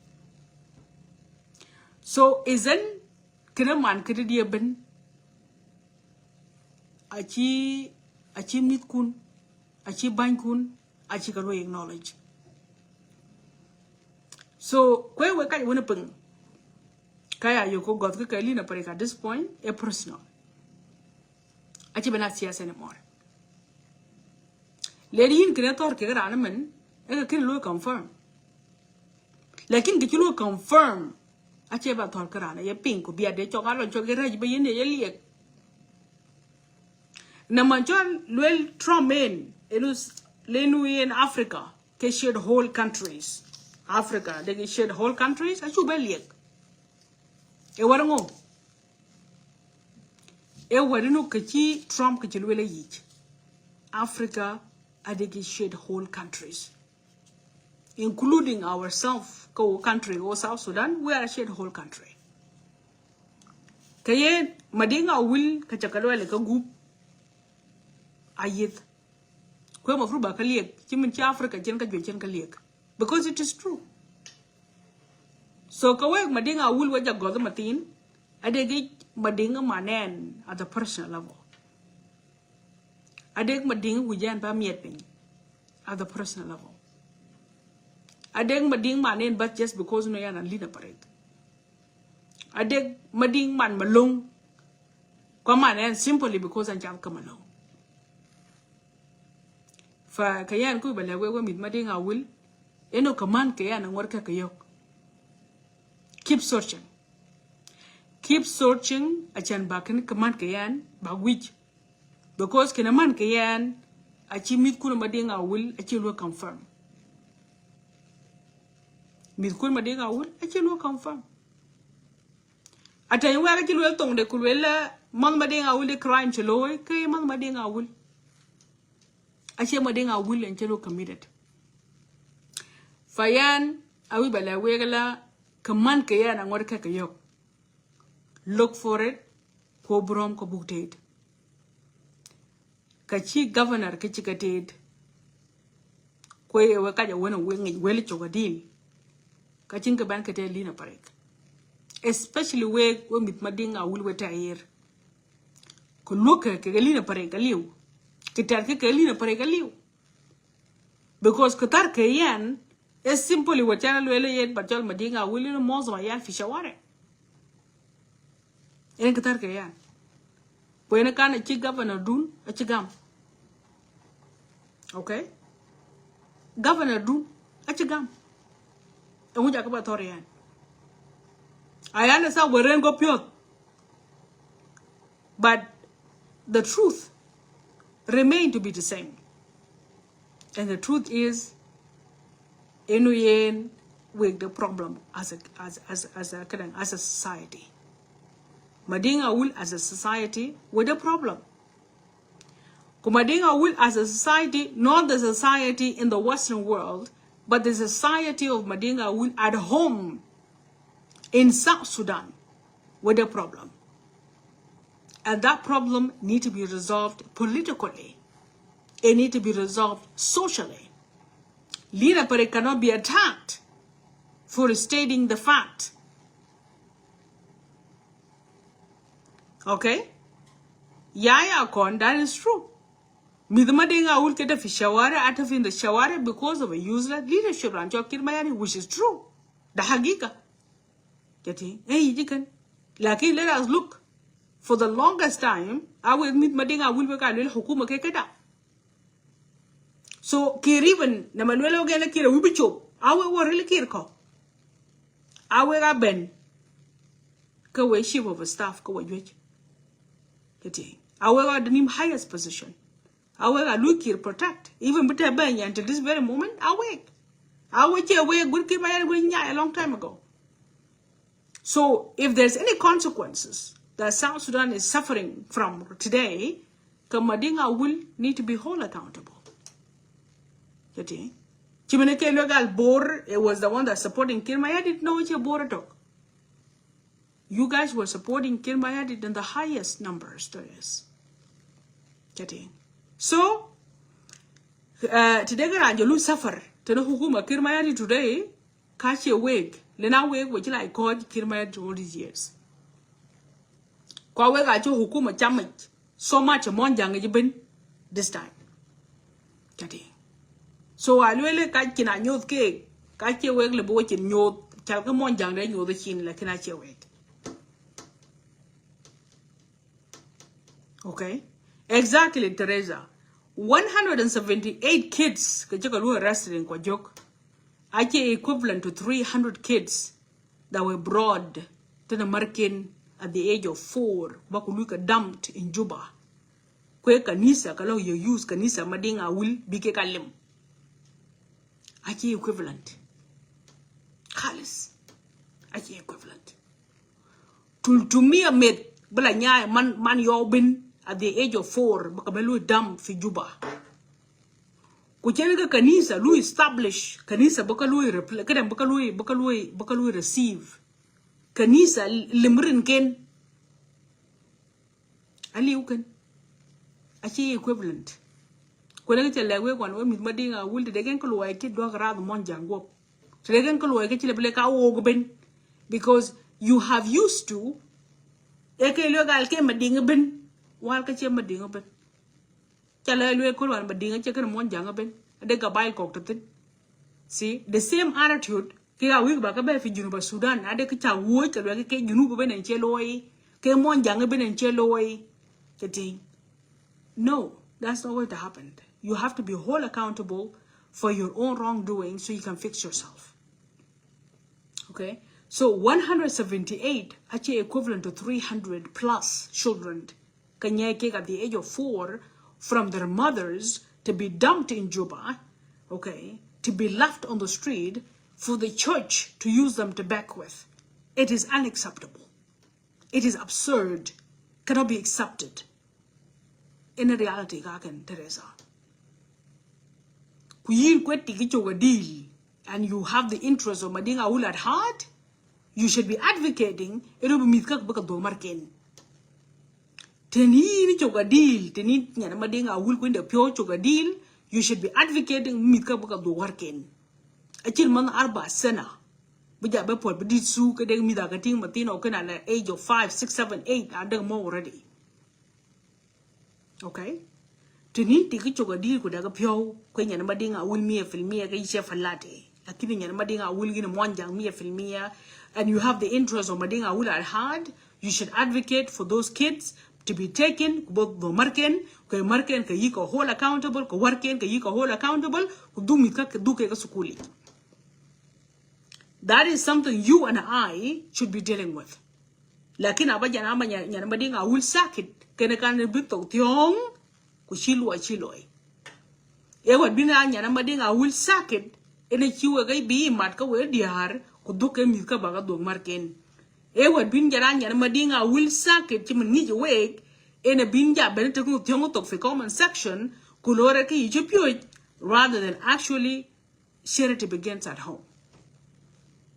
so isn't kina man kidi dia ben achi mit kun achi ban kun achi ka lo acknowledge so kwe we ka wona peng kaya yo ko got ka Lina Parek at this point a personal achi bana siyasa anymore lady in creator ke gara men e ka kin lo confirm lakin ke lo confirm achi ba thor karana ye ping ko bia de choga lo choge rej ba yene ye liek na manjon luel Trump elus lenu in Africa ke shared whole countries Africa they shared whole countries achu beliek e warango e warino ke ci Trump ke ci luel yi Africa they shared whole countries including ourselves ko country or South Sudan we are a shared whole country kaye madinga will ka chakalwele ka group ayit ko ma fru ba ka liek ci min ci Africa jen ka jen ka liek because it is true so ka we madinga will wa jagodo matin adegi madinga manen at the personal level adeg madinga wujan ba miet pin at the personal level adeg mading manen but just because no yana Lina Parek adeg mading man malong ko manen simply because an jam kamalong fa kayan ku bala we mit mading awul eno kaman kayan ang warka kayok keep searching achan bakin kaman kayan ba wich because kinaman kayan achi mit ku mading awul achi lo confirm mit kun madinga wul achi lo confirm ata yawa achi lo tong de kulwela man madinga wul de crime chelo ke man madinga wul achi madinga wul en chelo committed fayan awi bala wegala kaman ke yana ngor ka yok look for it ko brom ko bukted kachi governor kachi kated ko yewa ka ja wona wengi weli chogadil kachin ka ban ka te Lina Parek especially we mit madinga wul weta here ko loka ke Lina Parek aliu kitar ke Lina Parek aliu because kitar ke yan is simply what channel wele yet batol madinga wul no mozo yan fi shaware en kitar ke yan When a kind of chick governor dun a chigam. Okay? Governor dun a chigam. And we talk about Torian. I understand where we go pure. But the truth remain to be the same. And the truth is, in with the problem as a society. Madinga will as a society with a problem. Madinga will as a society, not the society in the Western world, but the society of Madinga will at home in South Sudan with a problem. And that problem needs to be resolved politically. It needs to be resolved socially. Lina Parek cannot be attacked for stating the fact. Okay? Yaya Kon, that is true. Midmadinga will get a shawara out of in the shawara because of a useless leadership and Mayani, which is true. The Hagika. Getting, hey, you can. Lucky, let us look. For the longest time, I will meet Madinga will work a little Hukuma Kekeda. So, Kiriban, Namanuelo Gana Kira Ubicho, I will really Kirko. I will have been. Go away, chief of a staff, go away. Getting, I will have the name highest position. I will look here protect. Even better bang until this very moment, I wait. I wait here away good keep my a long time ago. So if there's any consequences that South Sudan is suffering from today, Kamadinga will need to be held accountable. Chimeneke Logal Bor, it was the one that supporting Kirmaya didn't know which Bor talk. You guys were supporting Kirmaya in the highest numbers there is. So today Garanjulu suffer. Teno hukuma Kirmaya today, catch a wig. Lena wig which I called Kirmaya all these years. Kwa wega cho hukuma chamit so much monjang been this time. So I really catch in a new cake. Catch a wig lebo in your chalcamonjang then you're the chin like an ache wig. Okay? Exactly, Teresa. 178 kids were arrested in Kwajok. Actually equivalent to 300 kids that were brought to the American at the age of 4. Bakuluka dumped in Juba. Kwe kanisa kalau you use kanisa madinga will be kalim. Actually equivalent. Kalis. Actually equivalent. To me a med balanya man yobin. At the age of 4, Bakabelu dam fi Juba. Kuchenga kanisa, lu establish, kanisa bakalu receive. Kanisa limrin ken. Ali uken. Achi equivalent. Kwenye chalewe kwa with madinga will the degen kuluwa eki dwa grad monjango. So degen kuluwa eki chile bleka ogoben. Because you have used to eke logal ke madinga ben. While catching Madinga Ben. Chalai Kuran Madinga chicken monjanga ben, a degabai cocktail. See, the same attitude, Kia Wig Bakabe for Junuba Sudan, Adekacha wood, a reggae Junuba and Cheloi, came monjanga ben and Cheloi. No, that's not what happened. You have to be whole accountable for your own wrongdoing so you can fix yourself. Okay? So 178, actually equivalent to 300 plus children. Kanyeke at the age of 4 from their mothers to be dumped in Juba, okay, to be left on the street for the church to use them to back with. It is unacceptable. It is absurd. Cannot be accepted. In reality, Kaken Teresa. And you have the interest of Madinga Ul at heart, you should be advocating Teni chogadil, teni nyanamadinga will win the pure chogadil, you should be advocating mitka book of the working. A chilman arba sena. Bija beport but did su kadeng midagating matino can at the age of 5, 6, 7, 8 and more already. Okay? Teni tiki chogadil could have a pure when yanamadinga will me a filmia gaisha falate. A killing yanamadinga will get a monjang me a filmia, and you have the interest of madinga will at heart, you should advocate for those kids to be taken both the marken ka yi ko hold accountable ko warken ka yi ko hold accountable ku du mit ka du ke ka sukuli. That is something you and I should be dealing with. Lakini abaja na ama nyana madinga will sack it kene kan bito tiong ku chilo. Ewa bina nyana madinga will sack it ene chiwe gai bi mat ka we diar ku duke mit ka baga do marken. Ewa bin jara nyana madinga will sack it chimen ngi we ene bin ja ben te ku tiong to fi comment section ku lore ka yi chupyo rather than actually charity begins at home.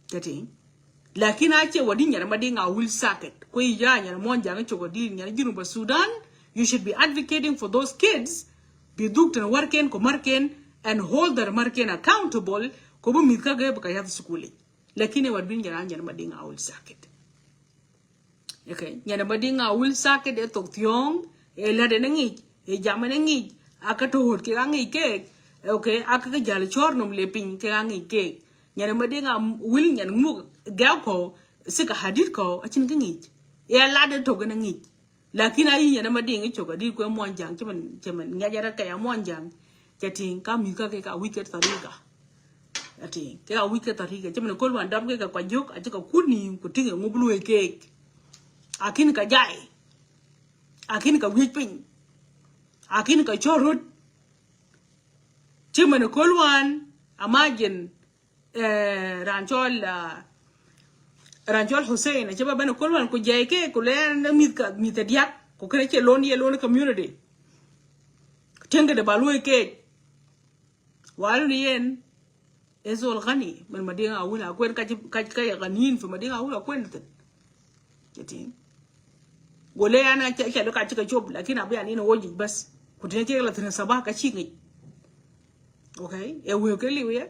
Getting lakini ache wadi nyana madinga will sack it ko iya nyana monja nga chokodi nyana jinuba Sudan. You should be advocating for those kids be duked and working ko marken and hold their marken accountable ko bu mit ka ga ba ya sukuli lakini wadi nyana madinga will sack it. Okay nyana madinga will sack it to tyong e la de ngi e jamane ngi akato hot ke ngi ke okay aka jale chornom le pin ke ngi ke nyana madinga will nyan mu gako sika hadit ko achin ngi ya lade to gana ngi lakini ayi nyana madinga choka di ko monjang cheman ngajara ka ya monjang chatin ka mi ka ka wicket tariga atin ka wicket tariga cheman ko wan dam ka kwa jok achika kuni kutinga ngublu ke akin ka jai akin ka wipin akin ka chorut cheman ko wan imagine Ranchol Hussein chaba bana kolwan ku jaike ku len mit diak ku kene che lon ye lon community tenga de balwe ke walu yen ezol gani man madinga wala kwen ka ganin fi madinga wala kwen tan yati gole ana ke do ka cika job lakini abu yani no woji bas ku tenga la tan sabah ka ci ngi okay e we ke liwe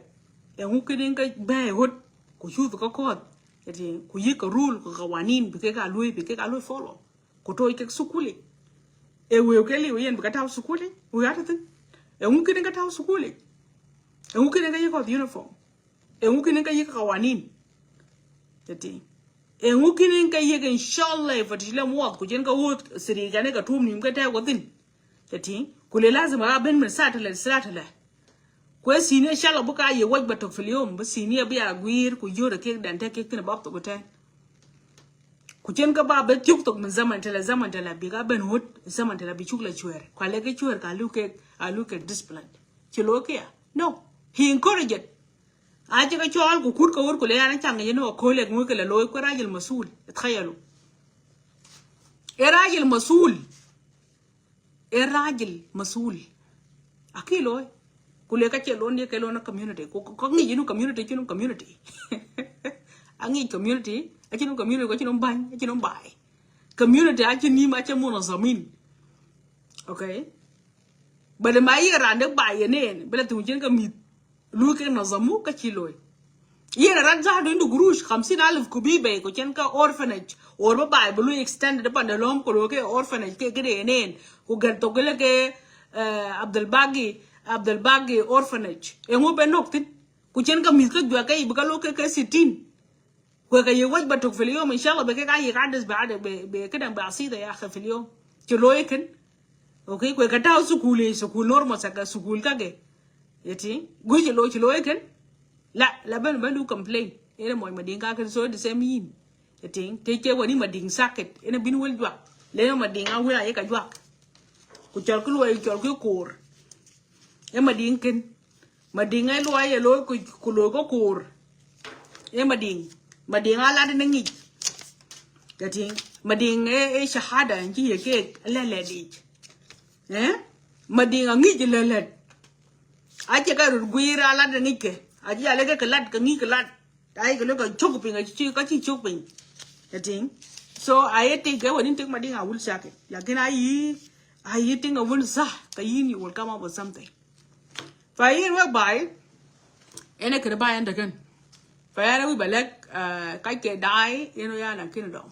e ngu kene ka ba hot ku shu ko ko ku yi ka rule ko kawanin bi ka lui follow ko to ke sukuli e we ke li yen bi ka taw sukuli we ata tin e ngu kene ka taw sukuli e ngu kene ka yi ko uniform e ngu kene ka yi ka kawanin tati e ngu kene ka yi ga inshallah fa tile mo ko jen ka wot siri ga ne ka tum ni ka ta ko tin tati ku le lazima ben min satala ko sine shala buka ye wajba to filium ba sine biya gwir ku jora ke dan ta ke tin bab to goten ku jen ka ba be tuk to min zaman tala bi ga ben hot zaman tala bi chukla chuer kwa le ke chuer ka luke discipline ci lo ke no he encourage it aje ka chol ku kur ko wor ko le ana chang ye no ko le ngu ke le lo ko rajil masul tkhayelu rajil masul akilo kule ka chelo ne ke lo na community ko ngi yinu community angi community achinu community ko chinu ban achinu bai community achini ma chemu no zamin okay bale mai rande bai ne bale tu jen ka mit lu ke no zamu ka chilo yena raja do ndu gurush 50000 kubibe ko chen ka orphanage or ba bai bulu extended pa de lom ko ke orphanage ke ne ko gar to gele ke Abdul Bagi orphanage engo be noktin ku chen ka mit ka jwa ka ibuka lo ke sitin ko ka ye waj batok fil yom inshallah be ka yi gades baade be kedan ba asida ya akhi fil yom ci loyken okay ko ka taw sukul normal saka sukul ka ge yeti go ci loyken la ben du complain ene moy madinga ka so de same yin yeti te ke woni mading saket ene bin wel jwa le madinga wala ye ka jwa ku chal ku loy chal ku kor e madinga lo ay lo ku lo ko kur e madinga la de ngi gati madinga e shahada nji ye ke lele di madinga ngi je lele aje ka ruguira la de ngi ke aje ale ke lat ka ngi ke lat ai ke lo ka chok pin ka chi chok pin gati so ayete ke woni tek madinga wul sake lakini ai tinga wul sa ka yini will come up with something Fayin wa bai ene kere bai anda kan fayara wi balak kai ke dai eno ya na kin dom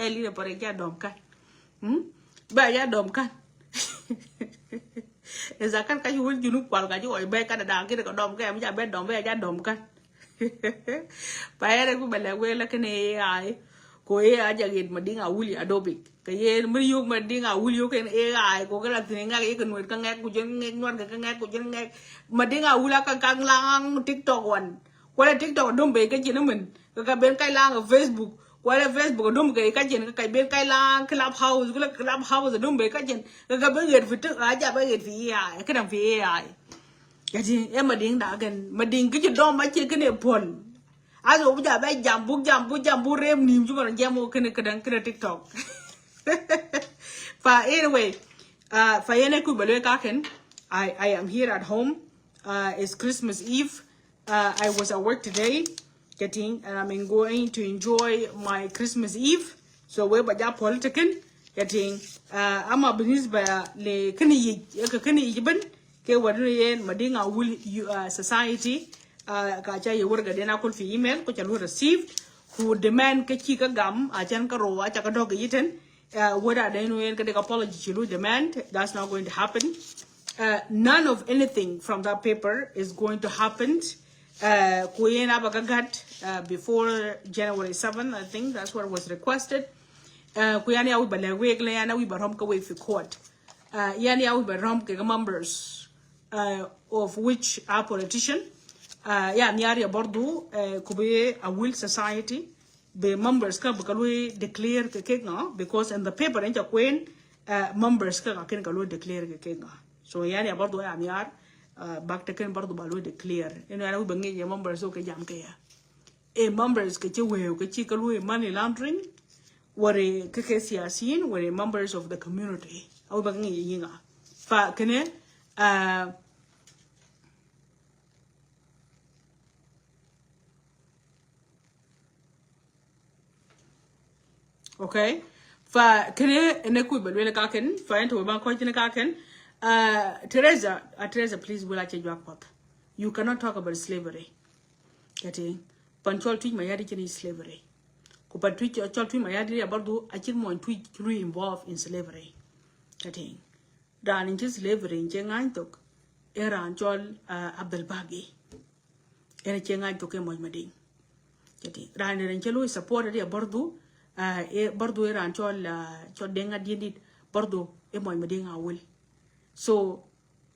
Lina Parek ya dom kan ba ya dom kan ezakan kai wul junub kwal ka jo ba ka da ki ko dom ka am ja be dom ba ya dom kan fayara wi balak we la kene ai ko aja get mading Aweil adobe ka ye mri yok mading Aweil yok en AI ko kala tinga ye kan wer kan ngak ku jen ngak ka ngak ku jen ngak mading Aweil ka kang lang TikTok wan wala TikTok dom be ka jen men ka ben kai lang Facebook wala Facebook dom ka jen ka ben kai lang Clubhouse kala Clubhouse dom be ka jen ka ben get fit aja ba get fi AI ka dang fi AI jadi mading da gan mading ka dom ma che kene pon azo buja ba jambu rem nim juma jamo kene kadang kene TikTok. But anyway, fa yene ku balwe kaken I am here at home. It's Christmas Eve. I was at work today getting and I'm going to enjoy my Christmas Eve. So we baja political getting I'm a business ba le kene yiben ke wadun yen madinga Aweil society kacha ye worga dena kul fi email ko chalu received who demand ke chi ka gam a chan ka ro a cha ka dog yiten whether they know en ka de apology chilu demand that's not going to happen. None of anything from that paper is going to happen kuyena bagagat before January 7th. I think that's what was requested. Kuyani awi balagwe gle yana wi barom ka we fi court yani awi barom ke members of which are politician yeah, niari bordu kube Aweil society the members ka bakalu declare ke nga because in the paper enja queen members ka ken kalu declare ke nga so yani bordu ya niar back taken bordu balu declare eno ana bangi ye members o ke jam ke ya members ke che we ke chi kalu money laundering were ke siyasin were members of the community au bangi yinga fa kene okay fa kene ene ku belwe ka ken fa ento ba ko tin ka ken Teresa please will I change your pot you cannot talk about slavery getting panchol tweet my yadi kini slavery ko pa tweet chol tweet my yadi abardu achir mo tweet really involved in slavery getting dan in slavery ngan tok era chol Abdul Bagi ene ngan tok e mo mading getting dan ren chelo support dia abardu bardo era chol denga dindit bardo e moy madinga Aweil so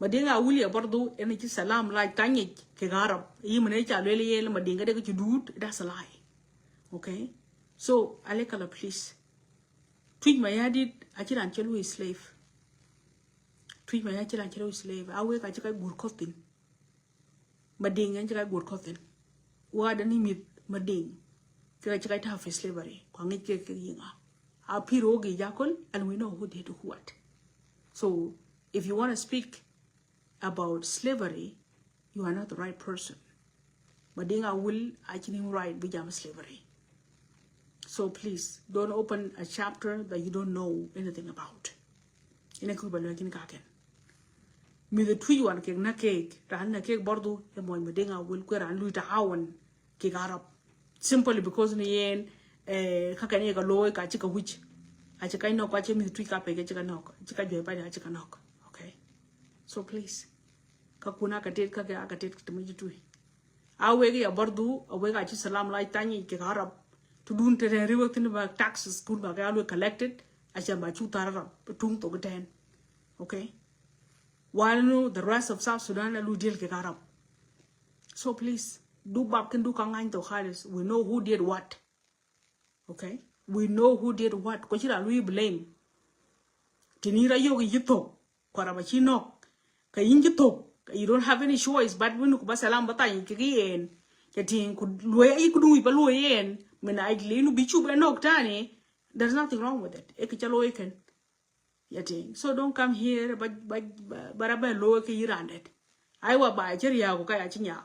madinga Aweil ya bardo ene ci salam la tanyi ke garab yi mene cha lele yele madinga de ci dut that's a lie okay so alekala please tweet my yadit achiran chelu slave tweet my achiran chelu slave awe ka chika gur kotin madinga chika gur kotin wa da ni mit mading chika ta for slavery kwangi ke yinga a pirogi yakol and we know who did what so if you want to speak about slavery you are not the right person madinga will actually right bijam slavery so please don't open a chapter that you don't know anything about ina ku balagin kaken mi the twi wan ke na cake ran na cake bordu e moy madinga will ko ran lui ta hawan ke garab simply because ni yen kaka ni ga loy ka chika which a chika no kwa che mi twi ka pe ke chika no chika joy pa chika no okay so please ka kuna ka tet ka tet to mi twi awe ga bordu awe ga chi salam lai tani ke garab to dun te riwo tin ba taxes kun ba ga lo collected a cha ba chu tarara tung to ten okay while no the rest of South Sudan lu deal ke garab so please do bab can do kangain to Harris. We know who did what. Okay? We know who did what. Ko chira lui blame. Tinira yogi yito. Kwarabachi no. Ka yinjito. You don't have any choice but when ku basalam bata yikien. Katin ku loya ikudu ipa loyen. Mena idli nu bichu be nok tani. There's nothing wrong with it. Ekichalo eken. Yating. So don't come here but baraba lo ke yirandet. I wa ba cheria ko kaya chinya.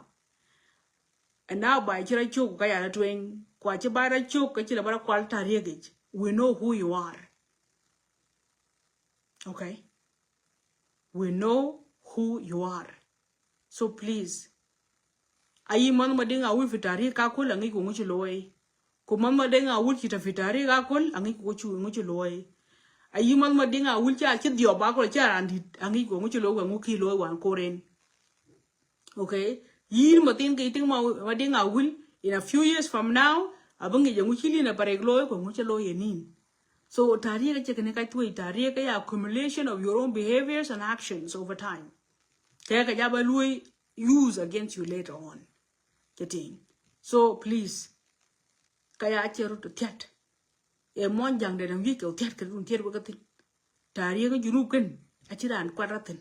And now by chira chuk kaya na twing kwa chibara chuk kachira bara kwalta regage. We know who you are. Okay? We know who you are. So please. Ayi man madinga Aweil fitari kakul angi ko nguchi loy. Ko man madinga Aweil kita fitari kakul angi ko nguchi loy. Ayi man madinga Aweil cha dio ba ko cha andi angi ko nguchi loy nguki loy wan koren. Okay? Yin matin ke iting madinga Aweil in a few years from now abangi jangu chili na Parek loy ko nguche loy yenin. So tariq che kene kai tuai tariq ya accumulation of your own behaviors and actions over time. Kaya ka jaba lui use against you later on. Getting. So please kaya acheru to tiat. E mon jang de dang wiko tiat ka dun tiat wakatin. Tariq junub ken achiran kwadratin.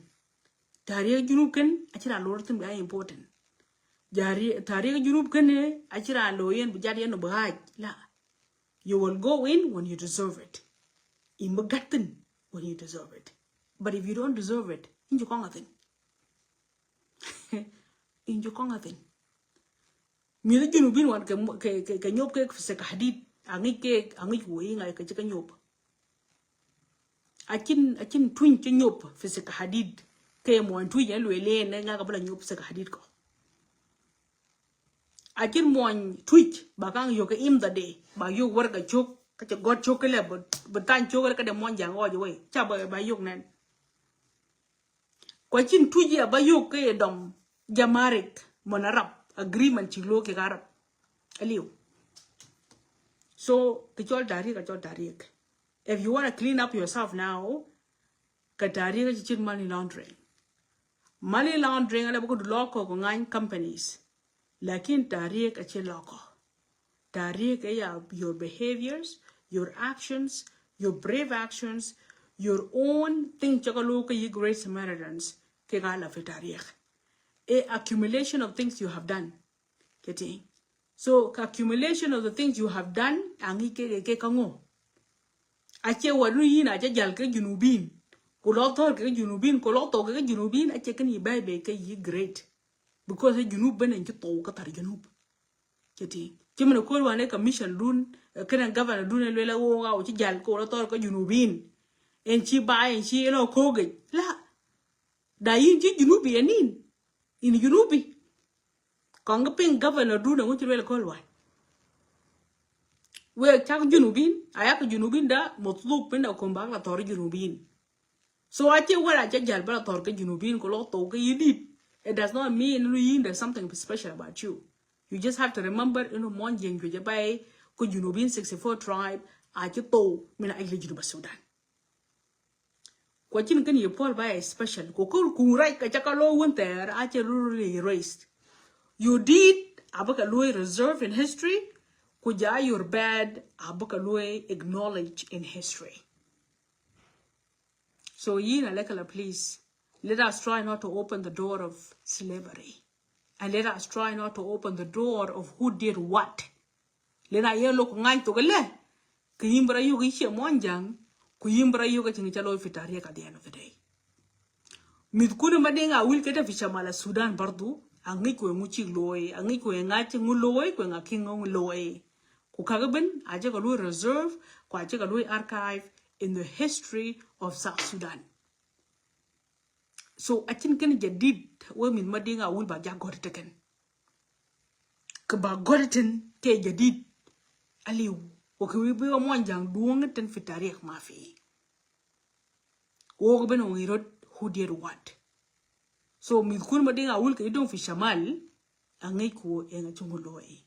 Tariq junub ken achiran lortin very important. Tariq junub ken achiran loyen bujadi no bahaj la. You will go in when you deserve it. Imagatin when you deserve it. But if you don't deserve it, in you can't thing. In you can't thing. Me the junubin one can yop cake for sec hadid, angi cake, angi wing like a chicken yop. I can twin chin yop for sec hadid came one twin and lane and a couple of yop sec hadid go. I can one tweet, bakang yoke im the day, by you work a choke. Kacha god chocolate but tan chocolate ka de mon jang all the way cha ba yok nan ko chin tuji ba yok ke dom jamarik monarab agreement chi lo ke garab aliu so ka chol dari if you want to clean up yourself now ka dari ka chin money laundering ala bu law ko ngan companies lakin dari ka chin law ko dari ka ya your behaviors, your actions, your brave actions, your own thing chakaloka ye great Samaritans ke gala fitariek. A accumulation of things you have done. Getting so accumulation of the things you have done angi ke kango. Ache wadu yin ache jal ke junubin. Kulotor ke junubin kuloto ke junubin ache kan yi baby ke ye great because junub ben enjo to ka tar junub. Getting Jimmy Cole one a commission dun, can governor dun lela wonga or jal ko to ko junubin. And she buy and she koge. La da yin junubi anin. In Junubi. Kongaping governor dun and what you will call one. Well chak junubin, I have a junubin da motluk pin or combang la tor junubin. So I tell what I jal bala torka junubin koloto you did. It does not mean there's something special about you. You just have to remember, mon jeng jo bay ko junubin 64 tribe a to mina ay junuba Sudan. Ko chin kan ye pol bay special ko ku right ka chakalo winter a really erased. You did abaka loy reserve in history ko ja your bad abaka loy acknowledge in history. So yina lekala please let us try not to open the door of slavery. And let us try not to open the door of who did what. Let us look ngai to gele. Kuyimbra yu gishi monjang. Kuyimbra yu gachingi chalo fitariek at the end of the day. Midkuna madinga will get a fishamala Sudan bardu. Angiku muchi loy. Angiku ngati nguloy. Kwenga kingo loy. Kukagaben ajagalu reserve. Kwa ajagalu archive in the history of South Sudan. So I think jadid women madinga will ba got it again. Kaba got it ke jadid aliu. Wakawi be monjang duong ten fitariek mafi. Wogaben on who did what. So midkun madinga will ke don't fishamal angiku engachunguloi.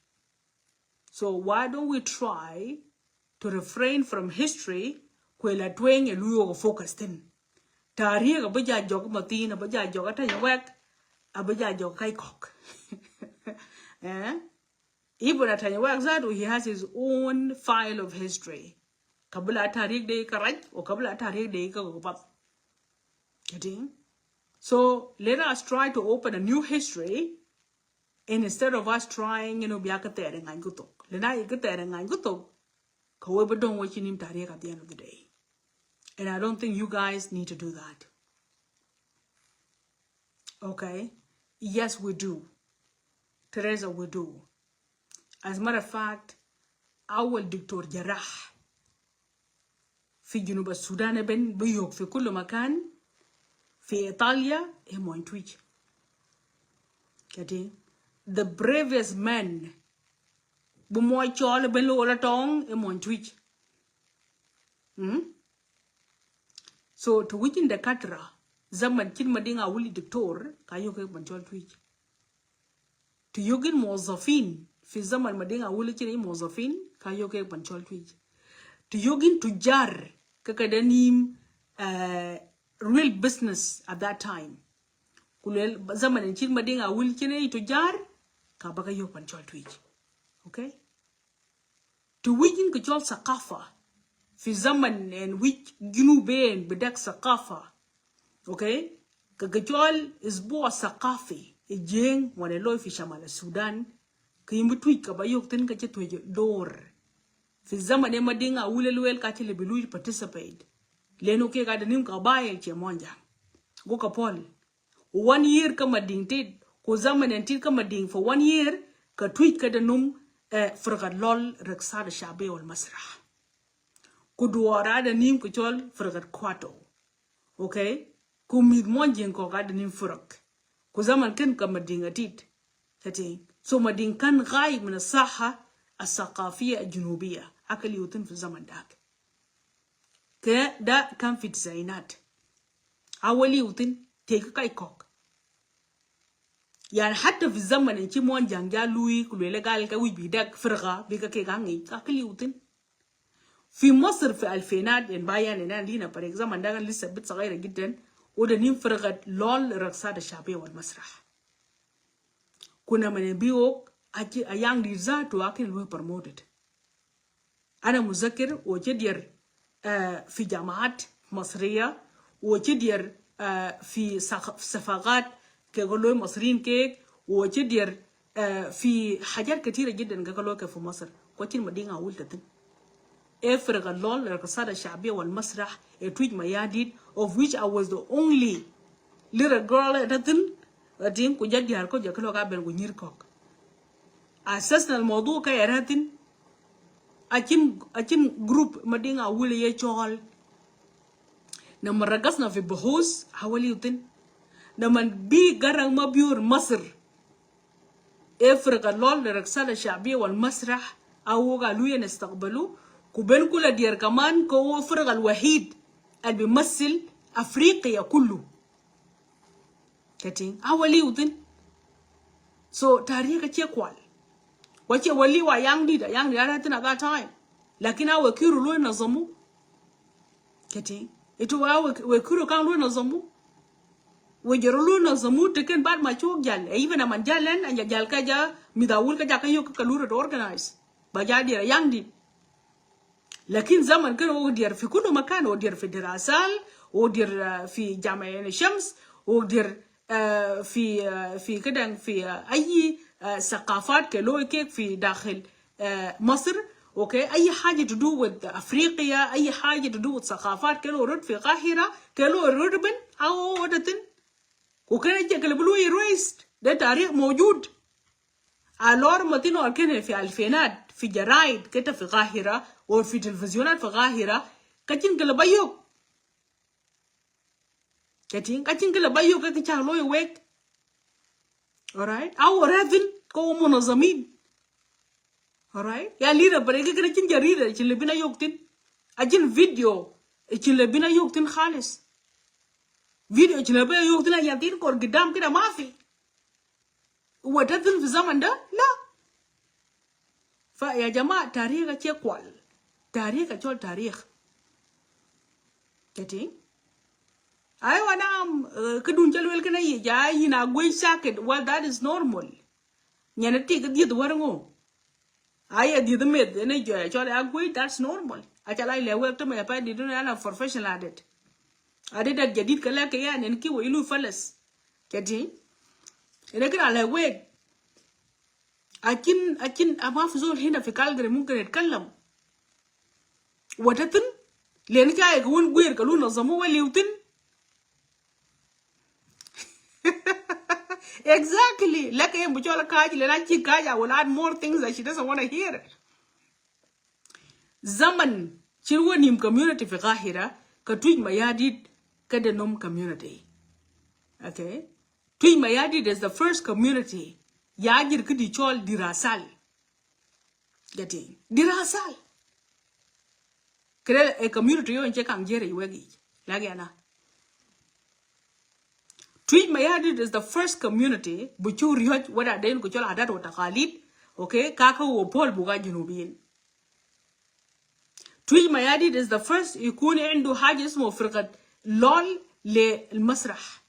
So why don't we try to refrain from history kwela tweng eluyo focused in. Tariq abaja jog matin abaja jog ata yawak abaja jog kai kok. Even at yawak zadu he has his own file of history. Kabla tariq de karaj or kabla tariq de ka. Getting? So let us try to open a new history and instead of us trying biaka tere ngai gutok. Lena ikatere ngai gutok. Kawe don't watch him tariq at the end of the day. And I don't think you guys need to do that. Okay? Yes, we do. Teresa, we do. As a matter of fact, Aweil Dr. Jarrah في جنوب السودان بين بيوك في كل مكان في إيطاليا هم تويتش. Okay? The bravest men بموي تشال بين لولا تون هم تويتش. So to within the katra, zaman kin madinga wuli doctor kayo ke banjol twitch. To yogin mozafin fi zaman madinga wuli chini mozofin ka yoke panchol twij to yogin tujar kakadanim real business at that time kulel zaman chin madinga wuli chini tujar ka baka yok panchol twij okay to wigin kachol sakafa fi zaman en which ginuben bedak sakafa okay kagajol isbuwa sakafi ejeng wanelo fi shamal Sudan kiyimutwi kabayok tin kache toje dor fi zaman e madinga wulelwel kache le bilu participate leno ke ga danim ka baye che monja go ka pol 1 year ka mading tit ko zaman en tit ka mading for 1 year ka tweet ka danum فرقة لول رقصة الشعبية والمسرح كدوارا دنيم كجول فرقة كواتو أوكي كميد مونجين كوكا دنيم فرق كزمان كن كمدين أتيت كتين سو مدين كان غايب من الساحة الثقافية الجنوبية أكل يوتن في الزمن داك كدا كان في التسعينات أولي يوتن تيك كاي كوك يعني حتى في الزمن إنتي موان جانجا لوي كل قال كوي بيدك فرقة بيك كيغاني أكل يوتن في مصر في الفينات إن بايان إن لينا بارك زمن ده لسه بيت صغيرة جدا ودنيم فرقة لول رقصات الشعبية والمسرح كنا من بيوك أيام ريزات وأكل لوي برمودد أنا مذكر وجدير في جامعات مصرية وجدير في صفقات كقولوا مصريين كيك وجدير في حاجات كتيرة جدا كقولوا في مصر كوتين مدينة أول تتن فرق اللول الرقصات الشعبية والمسرح تويج مياديد of which I was the only little girl تتن تتن كجدي هركو جكلوا قابل ونيركوك أساسنا الموضوع كيراتن أكين جروب مدينة أول يجول لما رقصنا في بحوث حوالي يتن لما بي قرن مبيور مصر افرق اللول للرقصات الشعبية والمسرح او قالوا ينستقبلوا كوبين كل دير كمان كو افرق الوحيد اللي بيمثل افريقيا كله كتين اولي وذن سو تاريخ تشيكوال وكي ولي ويان دي راتنا that time لكن او كيرو لو نظموا كتين اتو او كيرو كان لو نظموا وجرلو نظمو تكن بعد ما شوك جال even aman jalan anja jal kaja midawul kaja kayo kalura to organize bajadi yang di لكن زمن كان ودير في كل مكان ودير في دراسال ودير في جامعة الشمس ودير في كده في أي ثقافات كلو كيك في داخل مصر اوكي اي حاجه to do with افريقيا اي حاجه to do with ثقافات كلو رد في القاهره كلو رد او ودتن وكان يجي بلوي رويست ده تاريخ موجود الور متينو كان في الفينات في جرايد كده في القاهره وفي تلفزيونات في القاهره كاتين كلبايو كاتين كلبايو كاتين لوي ويك alright او رافن كو منظمين alright يا لينا بريك كده كين جريده اللي بينا يوقتين اجين فيديو اللي بينا يوقتين خالص فيديو اللي بينا يوقتين ياتين كور قدام كده ما في وتدل في الزمن ده لا فيا جماعه تاريخ تشيكوال تاريخ كتين ايوه نعم كدون جلويل كنا يجاي ناغوي ساكت well that is normal نيانتي كدي دوارغو اي دي دمد انا جاي جالي اغوي that's normal اجالاي لوي تما يا دي دون انا professional اديت جديد كلا كيا نكي ويلو فلس كتين انا كده على ويك اكن ما في زول هنا في كالجري ممكن يتكلم وتتن لان كاي كون غير كلو نظموا وليوتن exactly like I muchola kaji le na chikaja I will add more things that she doesn't want to hear zaman chirwa nim community fi Qahira ka tuj mayadid kada nom community okay tuj mayadid is the first community yajir kidi chol dirasal getting dirasal kre a community yo nche kan jere wegi lagi ana Tweet Mayadid is the first community, but you reach what are then Kuchola Hadat or Takalid, okay kaka wo Paul buga junubin تويج مياديد is the first يكون عنده حاجة اسمه فرقة لول للمسرح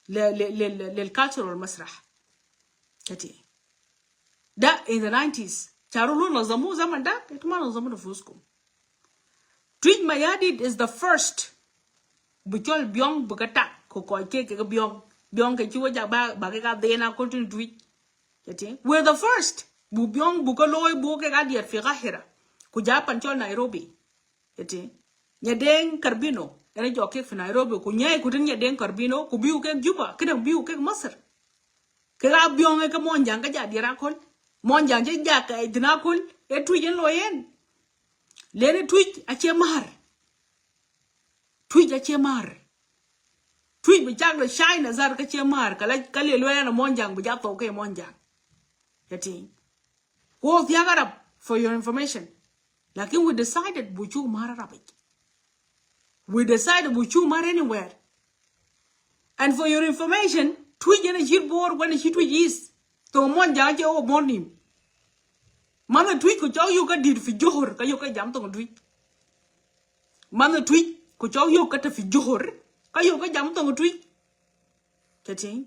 للكالتشر والمسرح كتي ده in the 90s كانوا له نظموه زمن ده انتوا ما نظموا نفوسكم تويج مياديد is the first بيقول بيون بكتا كوكوي كي بيون كي وجا با كا دينا كونتين تويج كتي we're the first بيون بكلوي بوكي قاعد في قاهرة كجا بانشول نيروبي yeti nyadeng karbino ene joke fi Nairobi ku nyai ku tin nyadeng karbino ku biu ke juba kedang biu ke Masar ke ga biong ke monjang ka ja dira kol monjang je ja ka dina kol e tujen loyen lene tuj ache mar tuj bi jag le shai na zar ka che mar ka le loyen monjang bi ja to ke monjang yeti wo fiagarab for your information. Like we decided buchu mara Arabic. We decided buchu mara anywhere. And for your information, tweet and a shit board when a shit is to mon jaja or morning. Mother tweet could show you got did for Johor, Kayoka jump on tweet. Mother tweet could show you got a for Johor, Kayoka jumped on a tweet. Catching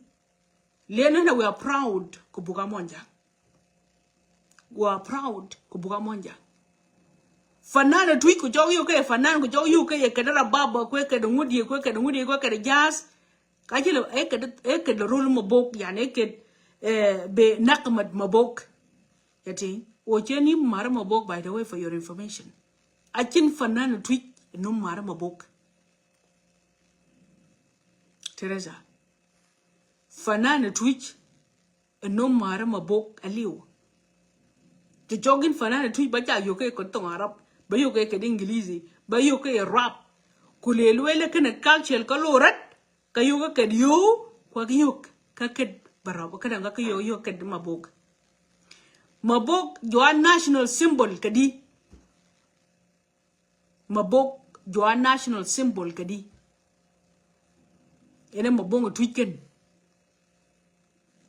Lena, we are proud, Kubuga Monja. We are proud, Kubuga Monja. Fanana tweet ku jow yu ke fanan ku jow yu ke ke dara baba ku ke ngudi ku ke jazz ka jilo e ke rul mabok yani ke be naqmat mabok yati o cheni mar mabok by the way for your information achin fanana tweet no mar mabok Teresa fanana tweet no mar mabok aliu ke jogin fanana tweet ba ja yu ke ko tong arab bayo ke English bayo ke rap kulelwele kene culture kalorat kayo ke dio kwa yo ka ke barabo kada nga kayo yo ke mabok jo national symbol kadi mabok jo national symbol kadi ene mabongo tweeten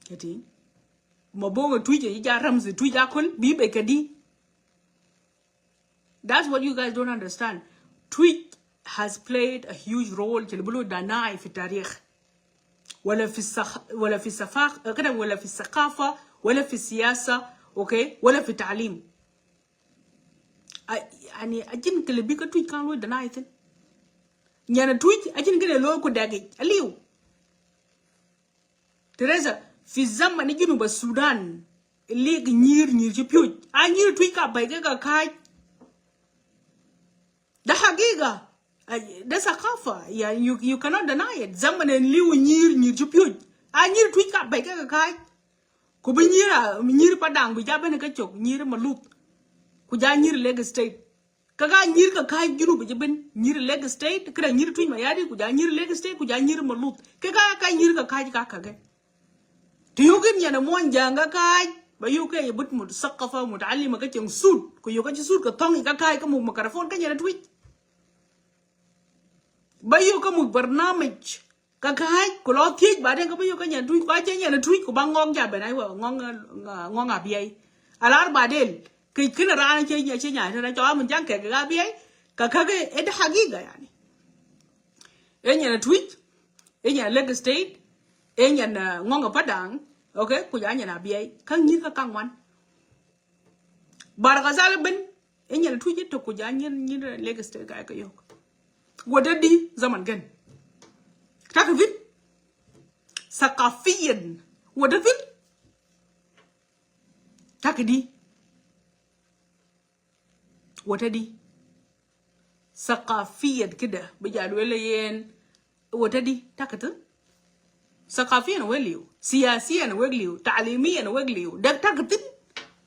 kati mabongo tweete ja ramzi tweeta kol bibe kadi. That's what you guys don't understand. Tweet has played a huge role في البلو داناي في التاريخ ولا في الثقافة كده ولا في الثقافة ولا في السياسة اوكي ولا في التعليم يعني اجين كل بيك تويت كان لو داناي تن يعني تويت اجين كده لو كداغي اليو تريزا في الزمن جنوب السودان اللي نير جبيوج انير تويت كا بايكا كاي ده حقيقة ده ثقافة يعني you cannot deny it زمن اللي ونير جبيوج نير تويت كا بايكا كاي كوبي نير padang بيجابه نكتشوك نير ملوك كوجا نير leg state كاكا نير كاي جنو بيجابن نير leg state كده نير تويت ما يادي كوجا نير leg state كوجا نير ملوك كاكا نير كاي كاكا تيوكين يعني موان جانغا كاي بيوكا يبط مثقفة متعلمة كتير سود كيوكا سود كتوني كاي كمو ميكروفون كان تويت بيوكا مو برنامج كاي كلو تيج بعدين كبيوكا يعني تويت كاي يعني تويت كبانغون جابن أيوة ngong أبيعي الأر بعدين كي كنا رانا شيء أنا جوا من جانك كأبيعي كاكا إده حقيقة يعني يعني تويت يعني leg state يعني ngong padang okay kujanya na biai kan nyir ka kangwan bargazal ben enya tuje to kujanya nyir legacy ka ka yok wadadi zaman gan takvin saqafiyan wadafin takdi wadadi saqafiyan kida bijal wala yen wadadi takata ثقافيا وليو سياسيا وليو تعليميا وليو ده تاكتين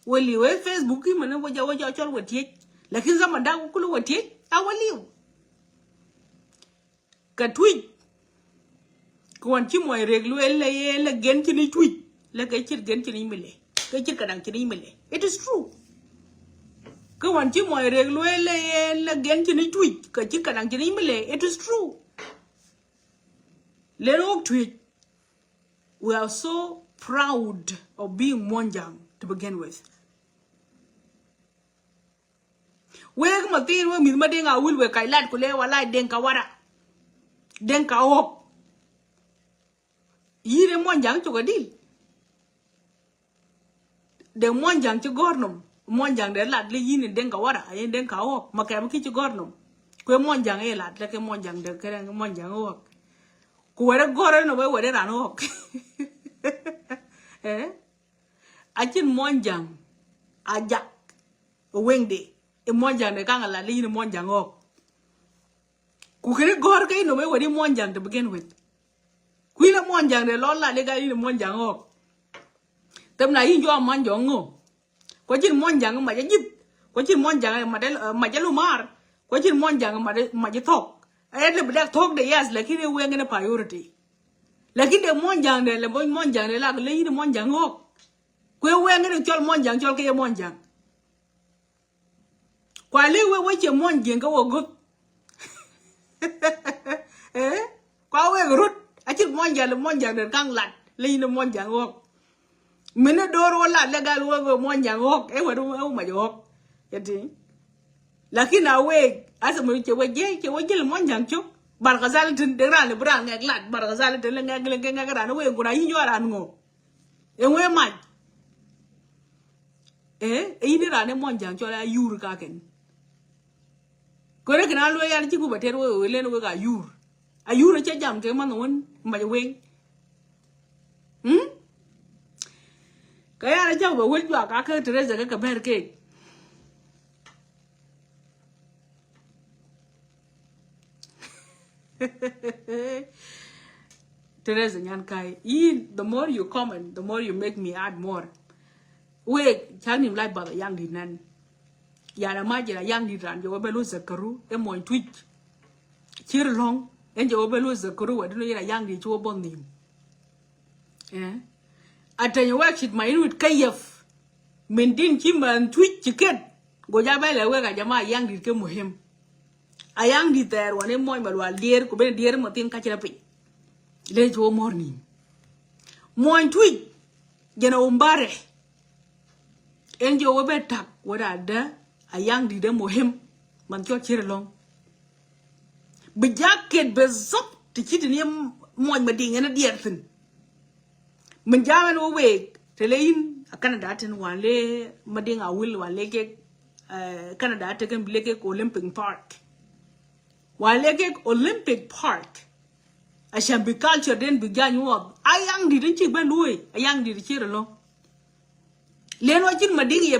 وليو فيسبوك من وجا تشول وتيج لكن زمان ده كله وتيج وليو كتويت كون تي موي ريغلو الا ген تي ني تويت لا كايتير ген تي ني ملي كايتير كدان تي ني ملي it is true كون تي موي ريغلو الا ген تي ني تويت كايتير كدان تي ني ملي it is true ليرو تويت. We are so proud of being Monjang to begin with. we ma tin we mi ma de nga wil we kai lat ku le wala den ka wara den ka hop yire monjang to gadil de monjang ci gornum monjang de lat le yini den ka wara ay den ka hop ma kay ki ci gornum ko monjang e lat le ke monjang de ke monjang hop ku wara gore no we wara ran hop eh acin monjang ajak wengde e monjang de kanga lat le yini monjang hop ku kere gor kay no we wari monjang to begin with kuila monjang de lola le ga yini monjang hop tâm này in cho man jong ngo có chuyện monjang mà cái giúp có chuyện monjang mà cái lumar có chuyện monjang mà cái thok ai là bị thok de yes là khi we ngene priority là khi de monjang de là monjang de là lấy monjang ngok quê we ngene cho monjang cho cái monjang qua lấy we chuyện monjang có gốc eh qua we rút ai chuyện monjang là monjang de căng lạnh lấy monjang ngok mình nó đôi rồi là legal wo monjang ngok e wa do ma jok yati là khi nào we asa mo che we là monjang chok bar gazal tin de ran le bran ngak lat bar gazal tin le ngak ran we ngura yin yo ran ngo e we ma e ni ran monjang cho la yur ka ken ko re kana lo ya ci ku ba ter we le no ga yur a yur che jam ke man won ma we cái này chắc phải quên cho các cái thứ giờ cái bè kia Teresa nyan kai the more you comment the more you make me add more we chang nim like ba yang di nan ya na ma jira yang di ran jo be lu zakaru e mo twitch chir long en jo be lu zakaru wa dinu ya yang di cho bon nim atanya wakit ma inut kayaf min din ki man twitch chiket go ja ba le we ga jama yang di ke muhim ayang di ter wane moy malwa dier ko ben dier mo tin ka ci rapi le jo morning moy twitch jena umbare en jo we tak wada da ayang di de muhim man cho chire long bi jaket be zop ti ci ni moy ma di ngena dier tin mình jaman wo we telein Canada ten wale mading Aweil wale ke Canada te kan bleke Olympic Park wale ke Olympic Park ashan bi culture den bi ganyu ayang di den ci ben loy ayang di ci relo len wacin mading ye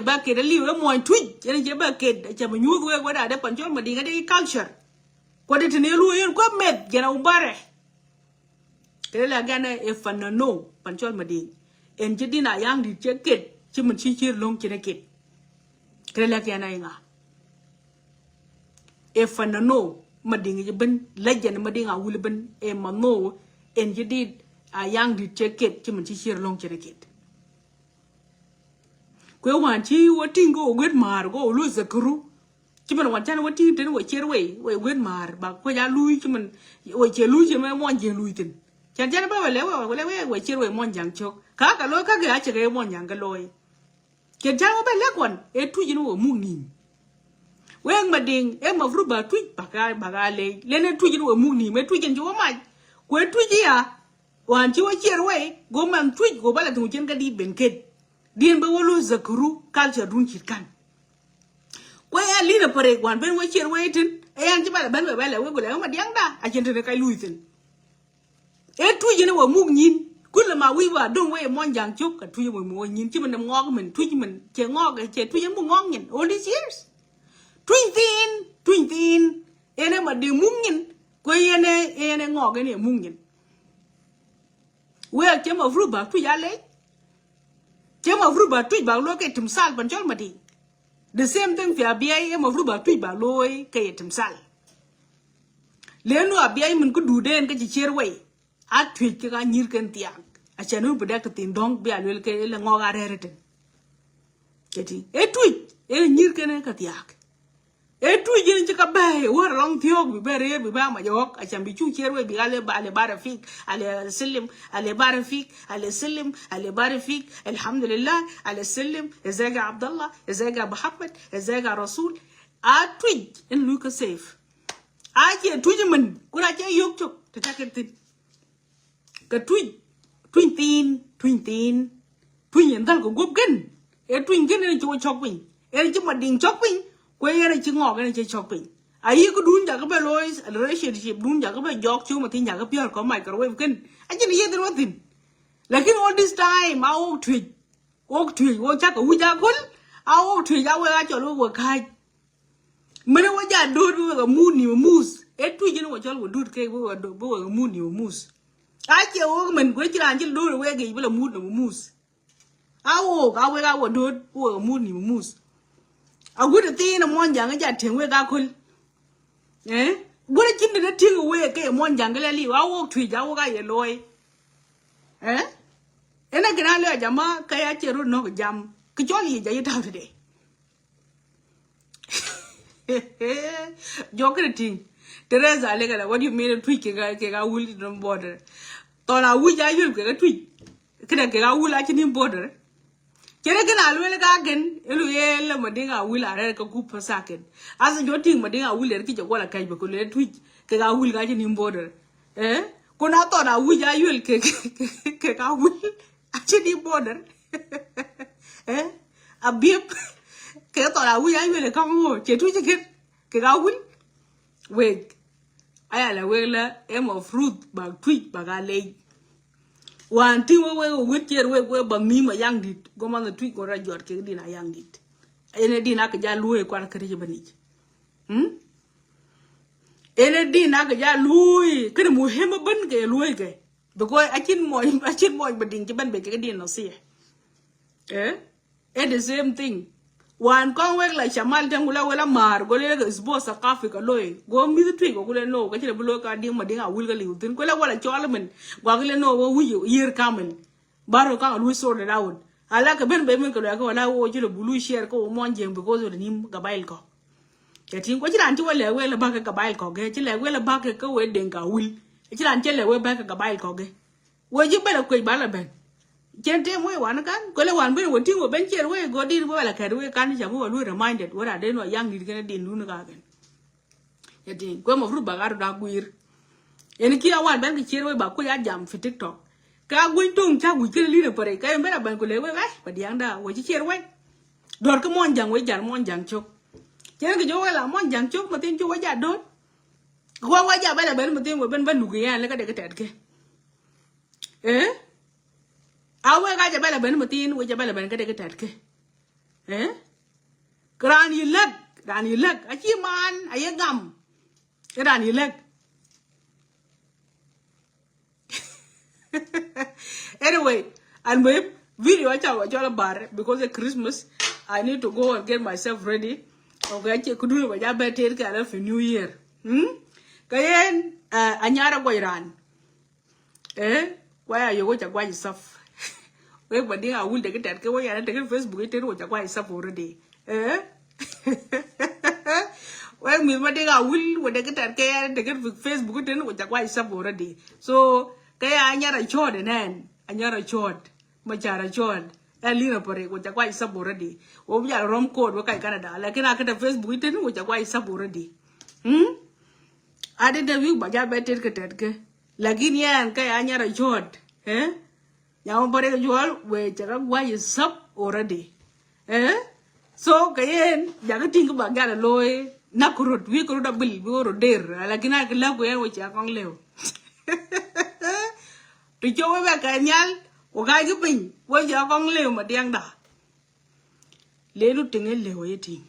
baket li we mo twitch en je baket cha ma nyugo we wada de panchol mading de culture ko de tene loy ko met gena umbare cái là cái này phần nó panchol mà đi em chỉ đi nào yang đi chơi kẹt chứ mình chỉ chơi long chơi kẹt cái là cái này ngà phần nó mà đi cái bên lấy tiền mà đi ngào vui bên em mà nó em chỉ đi yang đi chơi kẹt chứ mình chỉ chơi long chơi kẹt cái hoàn chi quá tin có quyết mà có lui giật kêu chứ mình hoàn chăn quá tin đến quá chơi vậy quyết mà bà có giá lui chứ mình vậy chơi lui chứ mình muốn chơi lui tiền chan chan ba we chir we monjang chok ka lo ka ga che ga monjang ga loy chan chan ba le kon e tu jinu wo mugni we ma ding e ma fru ba tu ba ga le ne tu jinu wo mugni me tu jin jo ma ko tu ji ya wan chi wo chir we go man tu go ba la tu chen ga di ben ket din ba wo lo zakuru culture dun chit kan ko ya Lina Parek wan ben we chir we tin e yan chi ba la ben we ba la we go le ma diang da a chen te kai lui tin e tu jene wa mug nyin kula ma wi wa don we monjang chuk ka tu mo nyin chi mình ngog mình tu mình che ngog che tu mo ngog nyin all these years twin tin ene ma de mug nyin ko ene ngog ene mug nyin we che ma fru ba tu ya le che ma fru ba tu ba lo ke tum sal ban chol ma di the same thing fi abia e ma fru ba tu ba lo ke tum sal le no abia mình ko du den ka chi cher we a tweet ka nyir ken tiak a chanu budak tin dong bi alwel ke le ngoga rereten keti e tweet e nyir ken ka tiak e tu yin ci ka bay war long thiok bi bere bi ba ma yok a cham bi chu cher we bi ale bara fik ale selim ale bara fik ale selim ale bara fik alhamdulillah ale selim ezaga abdallah ezaga muhammad ezaga rasul a tu en lu ka safe a che tu ji man ku ra che yok chok ta ta tin ka tu tin yin dal ko gop gen e tu gen ni chu chok pin e chi ma ding chok pin quay ra chỉ ngọ cái này chỉ shopping ấy có đun giờ các bạn lôi relationship đun giờ các bạn giọt chú mà tin giờ các bạn có microwave kinh anh chỉ nói thế thôi là cái all this time ao thủy chắc có uja con ao thủy ao ra cho nó vừa khai mình nó giờ đốt vừa moon nhiều moose ấy thủy cho nó cho nó đốt cái vừa moon nhiều moose ai chịu mình quay chỉ làm chỉ đốt rồi cái gì với là moon nhiều moose ao ra vừa đốt vừa moon nhiều moose a good thing a mon jang ja tenwe ga kul good chin de tinga we ke mon jang le li wa wo thwi ja wo ga ye loy ena gna le jama ka ya cheru no jam ki chol yi ja yita de jokre ting Teresa le ga what you mean thwi ke ga wul no border to na wu ja yul ke ga thwi ke ga wul a chin border kere kana alwele ka gen elu yele madinga wila re ka kupa saken asa joting madinga wile ki jogola kai be ko le twij ke ga wil ga ni border ko na to na wuja yul ke ka wil a ni border a bib ke to na wuja yul ka mo che twij ke ga wil we aya la wela em of fruit ba twij ba ga le wan ti we witcher we ba mi ma yang dit go man tweet go ra jot ke dina yang dit ene dina ka ja luwe kwa ka je bani ene dina ka ja luwe ke mu hema ban ke luwe ke because achin moy bading ci ban be ke dina si the same thing wan kon wek la chamal tangula wala mar go le isbo sa kafi ka loy go mi tweet go le no ka ci bulo ka ding ma dinga wul ga liutin ko la wala cholamen go le no wo wuyo year kamen baro ka lu so de daud ala ka ben be men ko la ko wala wo ci le bulu share ko mon jeng because of nim gabail ko ke tin ko ci ran ci wala we la ba ka gabail ko ge ci le we la ba ka ko we den ka wul ci ran ci le we ba ka gabail ko ge wo ji be la ko ba la ben gente mo wan kan ko le wan be wo tingo ben cher we go dir bo la ka we kan ja bo lu reminded wora de no yang dir gene din lu ka gen ya din ko mo fru bagar da guir en ki awan ben ki cher we ba ko ya jam fi TikTok ka guin tung cha gu ke li ne pare ka be la ben ko le we ba diang da wo ci cher we dor ko mon jang we jar mon jang chok cher ke jo we la mon jang chok ma tin chu we ja dot ko wa ja ba la ben ma tin we ben ben lu ke ya le ka de ka tet ke awe ga ja bela ben mutin we ja bela ben ka de tat ke ran yi leg a chi man ay gam ran yi leg anyway and we video cha la bar because of Christmas I need to go and get myself ready okay che kudu ba ja beter ka la for new year kayen anyara go Iran why you go ja gwa saf we ba dinga wul de tet ke we ya de Facebook ite ro ja kwa isa already we mi ma dinga wul we de tet ke ya de Facebook ite ro ja kwa isa already so ke ya anyara chod nen anyara chod ma chara chod Lina Parek go ja kwa isa already o bi ya rom code we kai Canada la kina ka de Facebook ite ro ja kwa isa already ade de wi ba ja beter ke tet ke lakini yan ke anyara chod Yang pada jual, we cara gua sub already, so kayen jangan tinggal bagian loy, nak kurut, we kurut double, we kurut der, lagi nak kelah gua yang we cakap kong leo, tu coba bagian nyal, okai tu pin, we cakap kong leo matiang dah, lelu tinggal leo ye ting,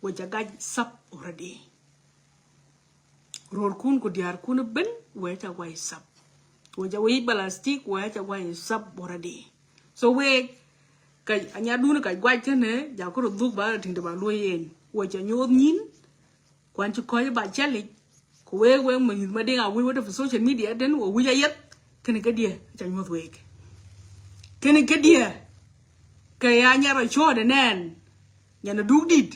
we cakap sub already, ror kun ku diar kun ben, we cakap gua sub. Waja we balastik waja we sub already so we kai anya dun kai gwa tene ja ko du ba tin ba lo yen waja nyod nyin kwan ci ko ba chali ko we mo ma de nga we for social media den wo ya yet kene ka dia ja nyod we kene ka dia kay anya ra cho de nen nya na du dit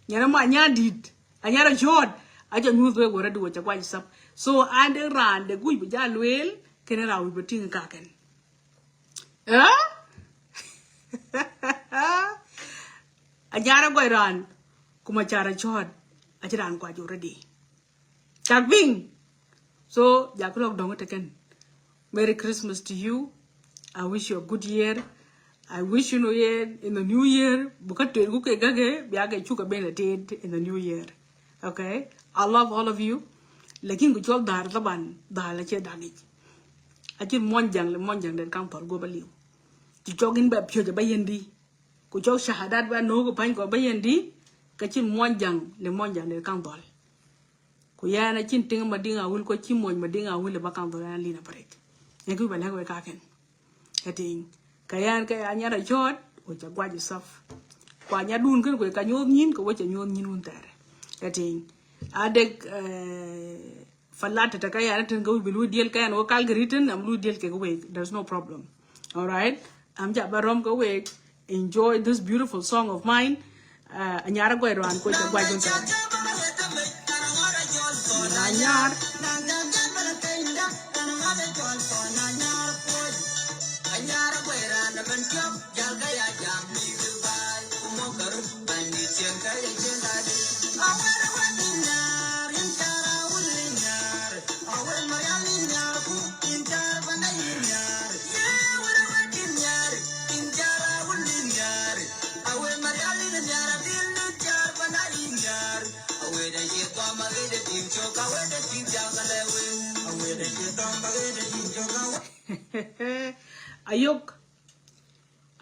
Nyana ma nya dit. Anyara jod. Aja news we gore do cha kwa sap. So ande ran de gui bija luel kene ra wi beting kaken. Eh? Anyara go ran kuma chara jod. Ajiran kwa jo ready. Chak bing. So jakulok dong taken. Merry Christmas to you. I wish you a good year. I wish you in the new year. Bukat to guke gage biage chuka benefit in the new year. Okay? I love all of you. Lakin kuchol dar taban dar la che dagi. Ajin monjang den kang por go baliw. Kuchogin ba pyo ba yendi. Kuchog shahadat ba no go pan go ba yendi. Kachin monjang den kang dol. Kuyana chin ting madinga wul ko chimon madinga wul ba kang dol Lina Parek. Ngu ba la ka ken. Kating kayan kay anyara jod o cha gwa saf. Kwa nya dun ken ko ka nyom nyin ko cha nyom nyin un tere. Kating adek falata ta kaya tan go bilu diel kaya no kal gritin am lu diel ke go we. There's no problem. All right, am ja barom go we. Enjoy this beautiful song of mine. Anyara go ran ko cha gwa jun tere. Anyar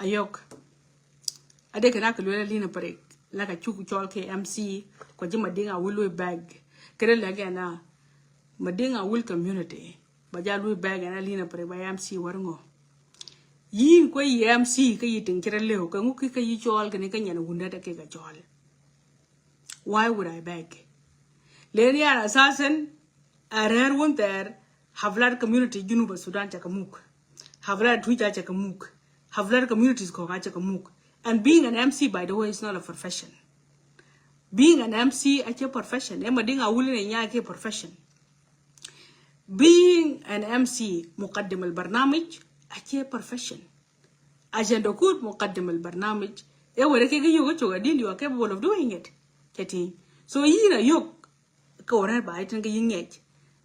ayok ade kana ko Lina Parek la ka chuku chol ke MC ko jima dinga wulu bag kere la gana madinga wul community ba ja lu bag na Lina Parek ba MC warngo yin ko MC ka yitin kere le ko ngu ka yi chol ka ne ka nyana wunda ta ke ka chol. Why would I beg? Leni ara sasen arer won ter havlar community Junuba Sudan chakamuk havlar Twitter chakamuk havlar communities ko chakamuk. And being an MC, by the way, is not a profession. Being an MC is a profession. Profession. Being an MC, مقدم البرنامج, is a profession. Agenda good مقدم البرنامج. You are capable of doing it. So here you go right by it and getting it.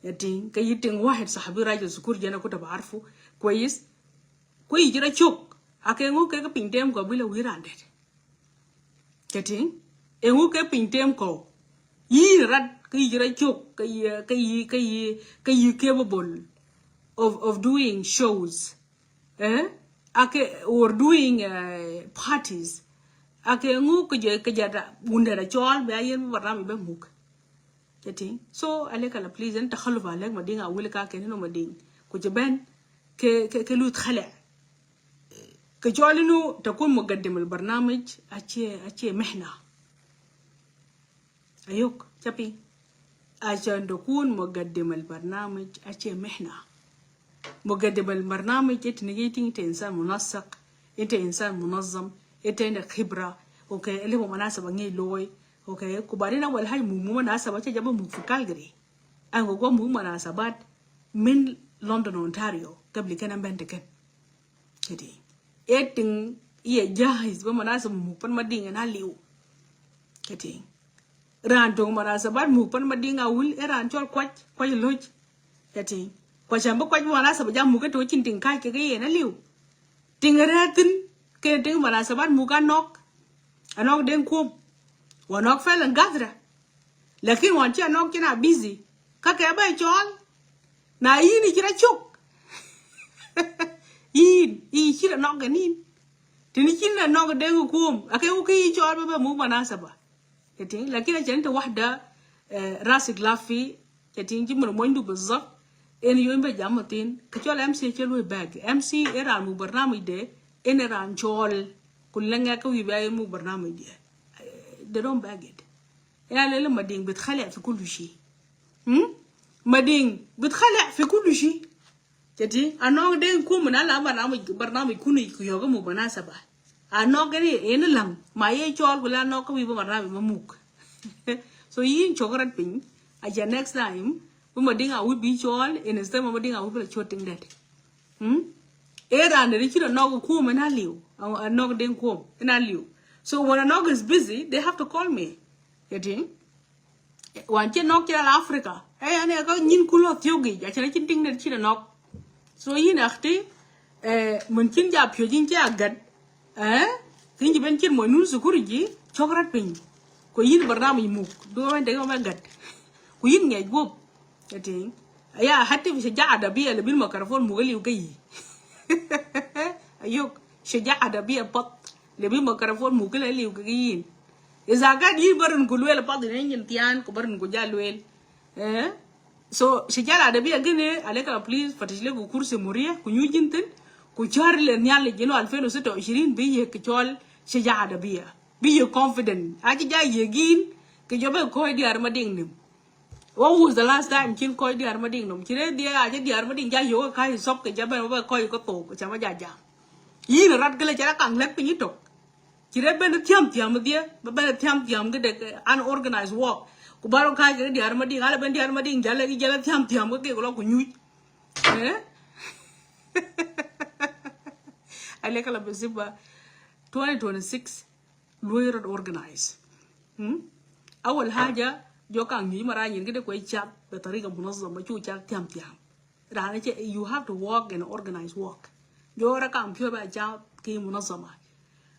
Kayiting واحد صاحبي راجل سكور جانا كنت بعرفه كويس كويس جرا شوك ake ngu ke pintem ko bila wirandet keting e ngu ke pintem ko yirat ki jira chok kay capable of doing shows ake or doing parties ake ngu ke jada bundera chol be ayen warami be muk keting so aleka la please en takhalu balek madinga wul ka ken no mading ko je ben ke lu khala كجوالنو تكون مقدم البرنامج أشي محنة أيوك تبي عشان تكون مقدم البرنامج أشي محنة مقدم البرنامج أنت إنسان منسق أنت إنسان منظم أنت عندك خبرة أوكي اللي هو مناسبة غير لوي أوكي كبارين أول حاجة مو مناسبة تجيبه مو في كالجري أنا أقول مو مناسبات من لندن أونتاريو قبل كنا بنتكن كده eting ye jahis ba manasa mu pan madinga na liu keting ran tong manasa bat mu pan madinga wul eran chol kwaj loj keting kwa chamba kwaj manasa ba jam mu ke to chin ting kai ke ye na liu ting ratin ke ting manasa bat mu ka nok anok den kum wanok fel ngadra lakin wan chi anok kina busy ka ke ba chol na yini kira chuk kira nog ganin tini kina nog dengu kum ake uki chol ba mu manasaba keting lakini janta wahda rasik lafi keting jimro moindu بالضبط en yo imbe jamatin ke chol MC chol bag MC era mu barnamij de en era chol kullanga ka wi bay mu barnamij de they don't bag it ya lele mading بتخلع في كل شيء mading بتخلع في كل شيء jadi anong den ku mena la barnamij kuni ku yoga mu banasaba anong gani en lang ma ye chol gula no ko wi barnamij mamuk So yin chocolate ping. Aja next time, we ding a would be chol in a stem of ding a would be shooting that. Era and the rich don't know whom and I live. I knock them home and I live. So when a nog is busy, they have to call me. Getting one can knock here Africa. Hey, and I got yin cool of yogi. I can think that she knock. So yin after Munkinja Pujinja got think you mention Monu Sukuriji, chocolate ping. Queen Barnami mook, do I take my gut? Queen get whoop. Getting yeah, had to be a jar to be a little more careful, Muggy. Ayuk, Shaja be a pot, the Bimbo careful, Muggy. Is I got you burn Gulwell about the engine Tian, Coburn Gujalwell. So Shaja be again, Aleka, please, Fatisle Kursi Muria, Kunujinton. Kucharle nyale you know alfeno seto shirin be ye kichol sheja da bia be you confident aji ja yegin ke jobe ko di armading nim. What was the last time kin ko di armading nim kire dia aji di armading ja yo kai sop ke jabe ba ko ko to ko chama ja ja yin rat gele jara kang lek pinyi to kire ben tiam dia ba ben tiam ke de unorganized work ku baro kai ke di armading ala ben di armading jale tiam ke ko ko nyu I like a Baziba 2026 lawyer organize. Awal haja jokang ni marayin get a quite chat, but a rigor monozum, but you chat tiam. You have to walk and organize work. You're a camp pure by job came monozama.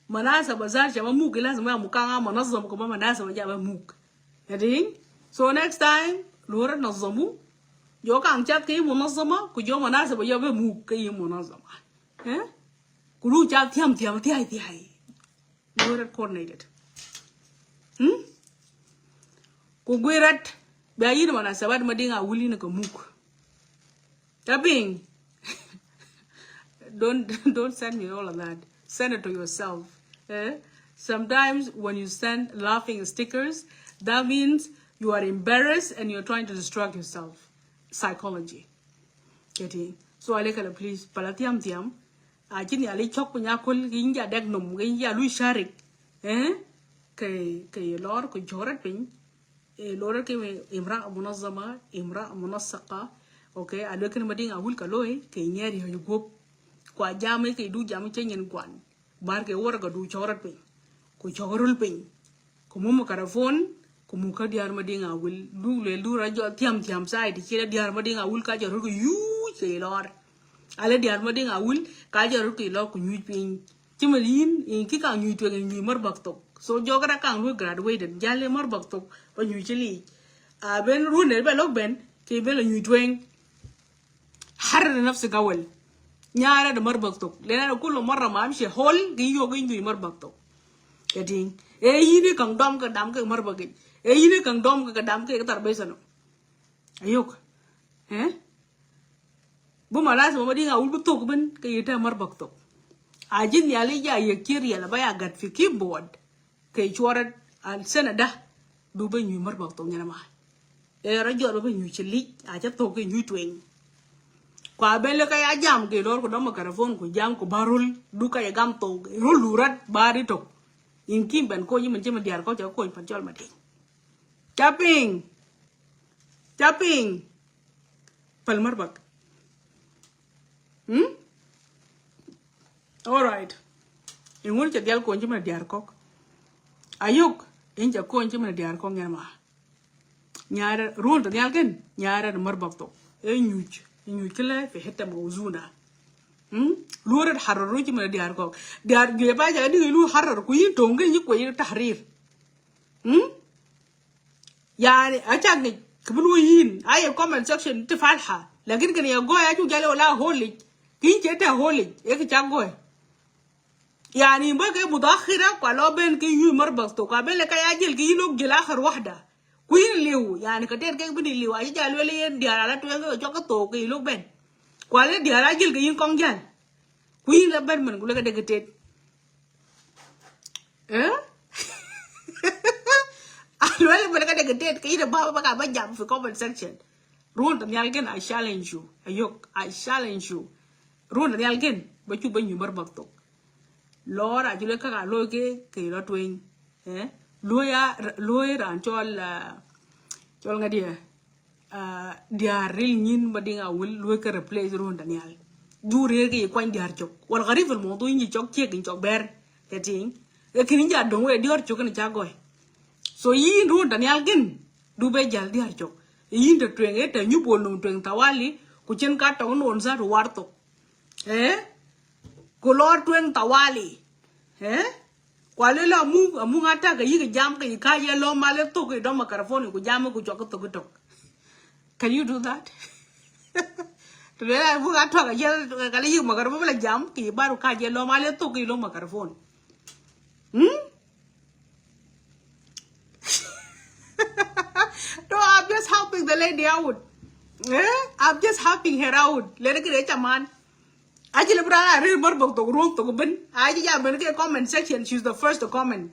Manasa bazar jama mook, elas mukanga monozum, come manasa java mook. So next time, lawyer nozomu, jokang chat came monozama, could your manasa by your mook came monozama. Guru jab tiam ti Lord coordinated. Kuguirat bayin mana sabat madinga wuli na kamuk. Tapping. Don't send me all of that. Send it to yourself. Sometimes when you send laughing stickers, that means you are embarrassed and you're trying to distract yourself. Psychology. Getting so I like please palatiam tiam. Ajin ali chok punya kul ginja dag num ginja lui sharik ke lor ko jorat pin lor ke imra munassaqa okay ado ken mading awul ka loy ke nyari ho gop kwa jame ke du jam chenyen kwan bar ke wor ga du jorat pin ko jorul pin ko mum karafon ko mu ka diar mading awul du le du rajo tiam sai di kira diar mading awul ka jorul ko yu ke lor ale diar mading awul ka jaru ki lo ku nyuj pin timalin in ki ka nyuj to ngi mar bakto so jogara kan lu graduated jale mar bakto ba nyuj li a ben runel be lo ben ki be lo nyuj wen har nafsi gawal nyaara de mar bakto lena kullu marra ma amshi hol gi yo gi nyuj mar bakto yading yini kan dom ka dam ka mar bagay yini kan dom ka dam ka tar besano ayok bu malas mo di nga ul butok ben kay ita mar baktok ajin yali ya yekir yala baya gat fi keyboard kay chorat al senada du ba ñu mar baktok ñana ma rajo ba ñu ci li aja to ke ñu tweng kwa bele kay ajam ke lor ko dom karafon ko jam ko barul du kay gam to rul lurat bari to in kim ben ko yimen ci ma diar ko ja ko pan jol ma di tapping pal mar bak all right ingun cha dial ko njima diar kok ayuk inja ko njima diar ko ngema nyaara rol to dial ken nyaara de marbak to nyuj kala fi hetta mawzuna lore hararo njima diar ko diar ge ba ja di lu harar ku yin to ngi ko yin tahrir yani acha ngi kubulu yin ay comment section tifalha lakin kan ya go ya ju jale wala holy kin cheta holy ek chagoy يعني بقى متأخرة قالوا بين كي يو مربط تو قابل لك يا جيل كي يلوك جل آخر واحدة كوين ليو يعني كتير كي بني ليو أجي جالو لي ديار على توينغ جوكا تو كي يلوك بين قال ديار أجيل كي ينكون جال كوين لبن من قولك ده كتير ألوه لبن كده كتير كي يربا بقى بجام في comment section رون تنيال كن I challenge you أيوك I challenge you رون تنيال كن بچو بني مربط تو Lord, I do like a loge, Kay Lotwing, lawyer and chol ngadia dia real nyin badinga will look replace ron Daniel du rege kwan diar chok wal garif al modu ni chok che kin chok ber keting e kin ja don we dior chok ni chagoy so yin ron Daniel gin du be jal diar chok yin de twenge te nyu bol no tweng tawali ku chen ka to non za warto ko lor tweng tawali kwale la mu ngata ga yi jam ka ye lo male to ko do makarfoni ku jam ku chok to tok. Can you do that? Today I forgot to get a macaroni jam, ki baru kaje lo male to ki lo macaroni. No, I'm just helping the lady out. I'm just helping her out. Let her get a man. I just I remember to room to go. I just comment section. She's the first to comment.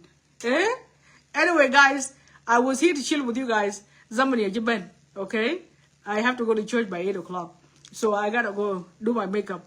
Anyway, guys, I was here to chill with you guys. Zamani Japan. Okay? I have to go to church by 8 o'clock. So I gotta go do my makeup.